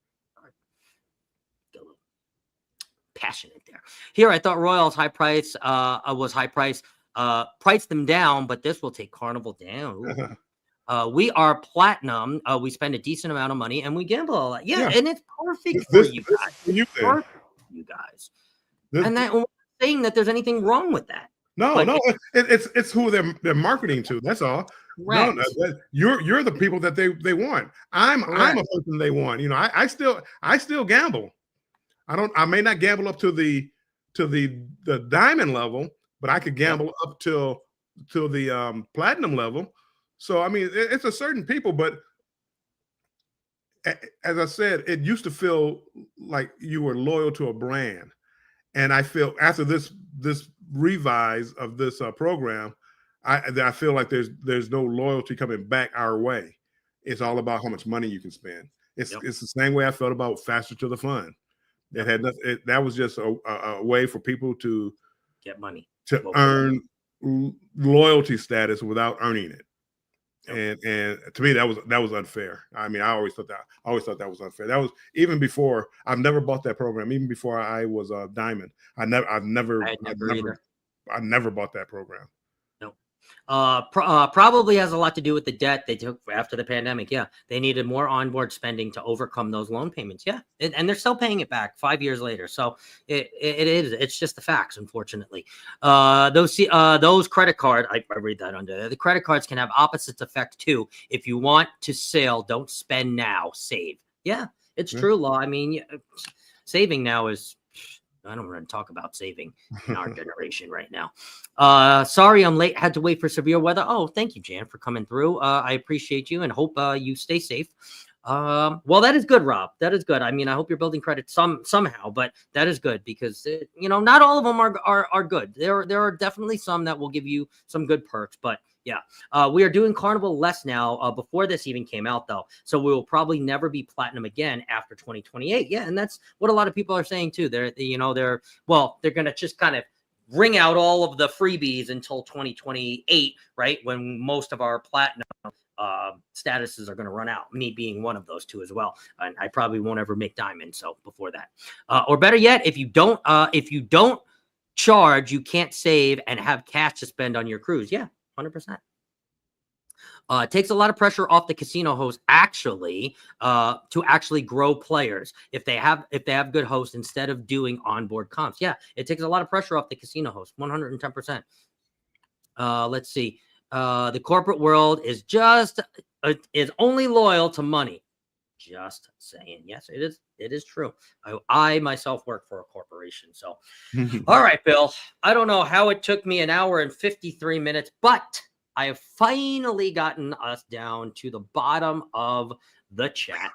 Passionate there. Here, I thought Royal's high price was high price. Price them down, but this will take Carnival down. We are platinum. We spend a decent amount of money, and we gamble a lot. Yeah. And it's perfect for you guys. You guys. And that, I'm not saying that there's anything wrong with that. No, it's who they're marketing to. That's all. Correct. No, you're the people that they want. I'm a person they want. I still gamble. I may not gamble up to the diamond level, but I could gamble up till the platinum level. So I mean, it's a certain people, but as I said, it used to feel like you were loyal to a brand, and I feel after this revise of this program, I feel like there's no loyalty coming back our way. It's all about how much money you can spend. It's Yep. it's the same way I felt about Faster to the Fun. It had nothing. That was just a way for people to Get money. to Well, earn loyalty status without earning it. Yep. And to me that was unfair. I mean, I always thought that was unfair. That was even before. I've never bought that program. Even before I was a Diamond, I I had never either. never bought that program. No. Probably has a lot to do with the debt they took after the pandemic. Yeah, they needed more onboard spending to overcome those loan payments. Yeah, and they're still paying it back 5 years later. So it's just the facts, unfortunately. Those credit card, I read that under there. The credit cards can have opposite effect too. If you want to save, don't spend now, save. Yeah, it's true, Law. I mean, saving now is. I don't want to talk about saving in our generation right now. Sorry, I'm late. Had to wait for severe weather. Oh, thank you, Jan, for coming through. I appreciate you and hope you stay safe. Well, that is good, Rob. That is good. I mean, I hope you're building credit somehow, but that is good because not all of them are good. There are definitely some that will give you some good perks, but yeah, we are doing Carnival less now. Before this even came out, though, so we will probably never be platinum again after 2028. Yeah, and that's what a lot of people are saying too. They're gonna just kind of ring out all of the freebies until 2028, right? When most of our platinum statuses are going to run out, me being one of those two as well. And I probably won't ever make diamond. So before that, or better yet, if you don't charge, you can't save and have cash to spend on your cruise. Yeah, 100%. It takes a lot of pressure off the casino host to actually grow players if they have good hosts instead of doing onboard comps. Yeah, it takes a lot of pressure off the casino host. 110%. Let's see. The corporate world is is only loyal to money. Just saying. Yes, it is. It is true. I myself work for a corporation. So, all right, Bill. I don't know how it took me an hour and 53 minutes, but I have finally gotten us down to the bottom of the chat.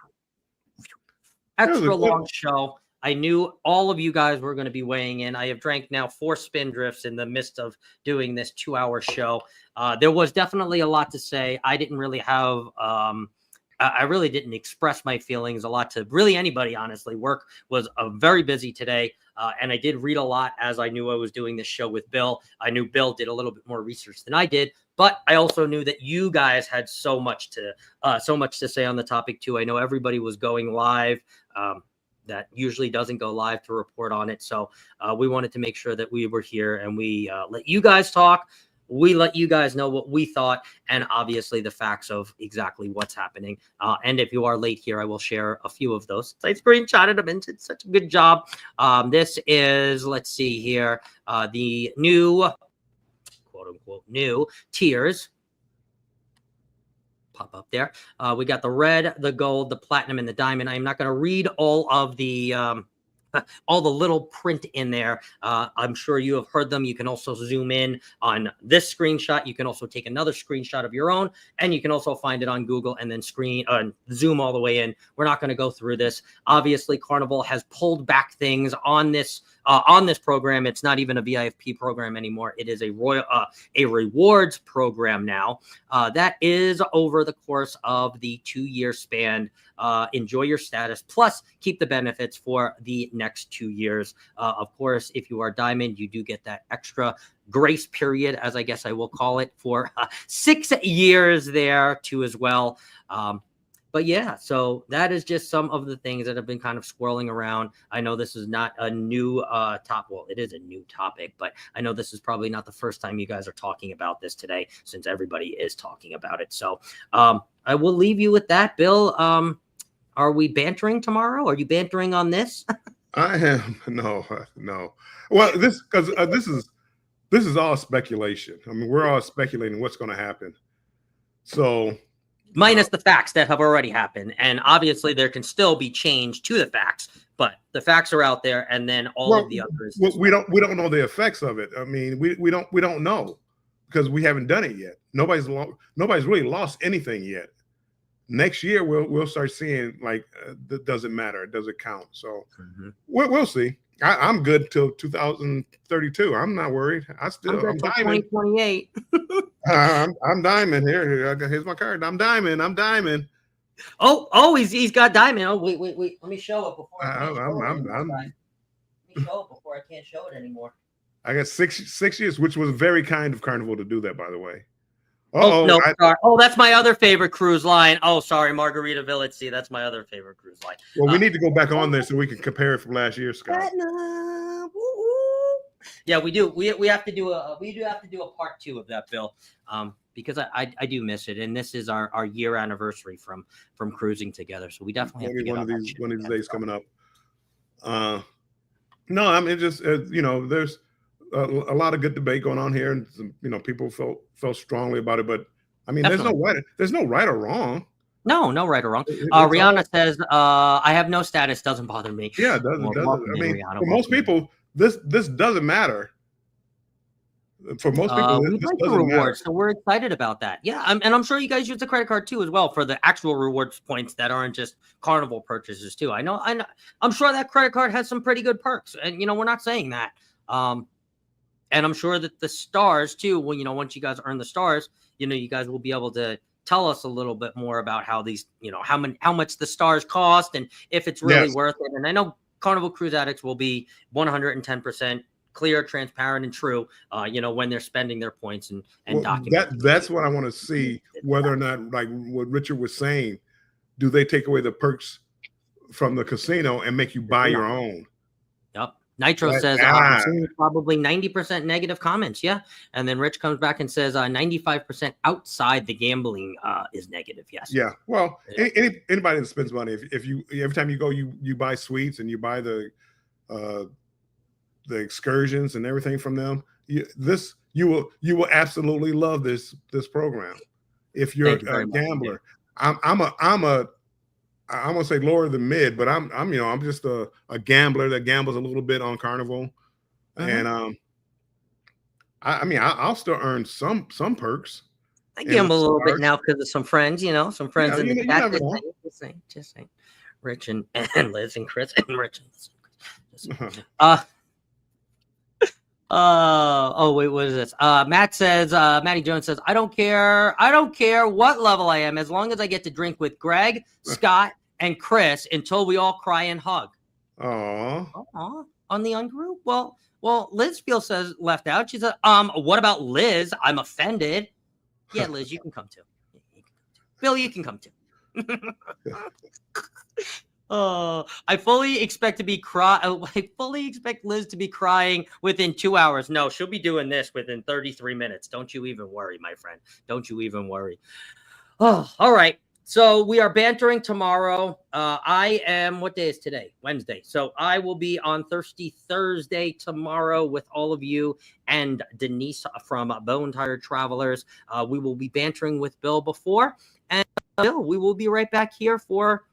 Extra long show. I knew all of you guys were going to be weighing in. I have drank now 4 spindrifts in the midst of doing this 2-hour show. There was definitely a lot to say. I didn't really have I really didn't express my feelings a lot to really anybody, honestly. Work was very busy today, and I did read a lot as I knew I was doing this show with Bill. I knew Bill did a little bit more research than I did, but I also knew that you guys had so much to say on the topic too. I know everybody was going live. That usually doesn't go live to report on it, so we wanted to make sure that we were here and we let you guys talk. We let you guys know what we thought and obviously the facts of exactly what's happening. And if you are late here, I will share a few of those. I screenshotted them and did such a good job. This is, let's see here, the new, quote unquote, new tiers. Pop up there. We got the red, the gold, the platinum, and the diamond. I'm not going to read all of the little print in there. I'm sure you have heard them. You can also zoom in on this screenshot. You can also take another screenshot of your own, and you can also find it on Google and then zoom all the way in. We're not going to go through this. Obviously, Carnival has pulled back things on this program. It's not even a Vifp program anymore. It is a rewards program now. That is over the course of the 2-year span. Enjoy your status, plus keep the benefits for the next 2 years. Of course, if you are diamond, you do get that extra grace period, as I guess I will call it, for 6 years there too as well. But yeah, so that is just some of the things that have been kind of swirling around. I know this is not a new well, it is a new topic, but I know this is probably not the first time you guys are talking about this today, since everybody is talking about it. So I will leave you with that. Bill, are we bantering tomorrow? Are you bantering on this? I am. No. Well, this is all speculation. I mean, we're all speculating what's going to happen. So minus the facts that have already happened, and obviously there can still be change to the facts, but the facts are out there, and then all of the others. Well, we don't know the effects of it. I mean, we don't know because we haven't done it yet. Nobody's really lost anything yet. Next year we'll start seeing like does it matter? Does it count? So we'll see. I'm good till 2032. I'm not worried. I'm diamond. 2028. I'm diamond here. Here's my card. I'm diamond. He's got diamond. Oh, wait. Let me show it before I can't show it anymore, I'm guys. Let me show it before I can't show it anymore. I got 6 years, which was very kind of Carnival to do that, by the way. Oh, no, sorry. Oh, that's my other favorite cruise line. Oh, sorry, Margarita Village. See, that's my other favorite cruise line. Well, we need to go back on there so we can compare it from last year, Scott. Yeah, we do. We have to do a part 2 of that, Bill, because I do miss it, and this is our year anniversary from cruising together. So we definitely have to get one on of these days coming up. No, I mean, just there's a lot of good debate going on here, and people felt strongly about it. But I mean, there's no right or wrong. No right or wrong. Rihanna says, "I have no status. Doesn't bother me." Yeah, it doesn't. I mean, for most people, this doesn't matter. For most people, we like the rewards, so we're excited about that. Yeah, and I'm sure you guys use the credit card too as well for the actual rewards points that aren't just Carnival purchases too. I know. I'm sure that credit card has some pretty good perks, and we're not saying that. And I'm sure that the stars too. Well, once you guys earn the stars, you guys will be able to tell us a little bit more about how these, how much the stars cost and if it's really worth it. And I know Carnival Cruise Addicts will be 110% clear, transparent, and true, when they're spending their points and document. That's what I want to see, whether or not, like what Richard was saying, do they take away the perks from the casino and make you buy your own? Yep. Nitro says I'm seeing probably 90% negative comments. Yeah. And then Rich comes back and says 95% outside the gambling is negative. Yes. Yeah. Well, anybody that spends money, if you every time you go, you buy suites and you buy the excursions and everything from them, you will absolutely love this program. If you're a gambler, I'm gonna say lower than mid, but I'm just a gambler that gambles a little bit on Carnival, and I'll still earn some perks. I gamble a little bit now because of some friends, some friends in the chat. Just saying, Rich and Liz and Chris and Rich and Liz. Wait, what is this? Matty Jones says, I don't care what level I am, as long as I get to drink with Greg, Scott, and Chris until we all cry and hug. Aww. On the ungroup? Well, Liz feels says left out. She said, what about Liz? I'm offended. Yeah, Liz, you can come too. Bill, you can come too. I fully expect Liz to be crying within 2 hours. No, she'll be doing this within 33 minutes. Don't you even worry, my friend. Don't you even worry. Oh, all right. So we are bantering tomorrow. What day is today? Wednesday. So I will be on Thirsty Thursday tomorrow with all of you and Denise from Bone Tired Travelers. We will be bantering with Bill before. And Bill, we will be right back here for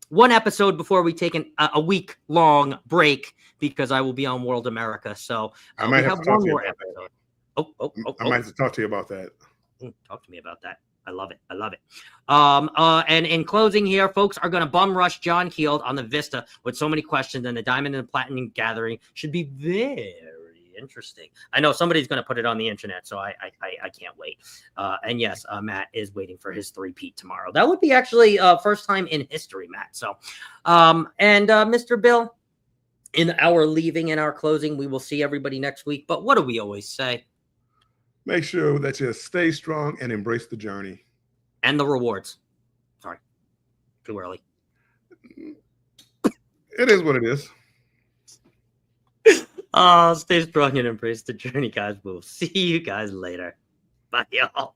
one episode before we take a week-long break because I will be on World America. So I might have one more episode. I might have to talk to you about that. Talk to me about that. I love it. And in closing here, folks are going to bum rush John Keeld on the Vista with so many questions, and the Diamond and the Platinum gathering should be very interesting. I know somebody's going to put it on the internet, so I can't wait. And yes, Matt is waiting for his 3-peat tomorrow. That would be actually first time in history, Matt. So, Mr. Bill, in our leaving and our closing, we will see everybody next week. But what do we always say? Make sure that you stay strong and embrace the journey. And the rewards. Sorry. Too early. It is what it is. Stay strong and embrace the journey, guys. We'll see you guys later. Bye, y'all.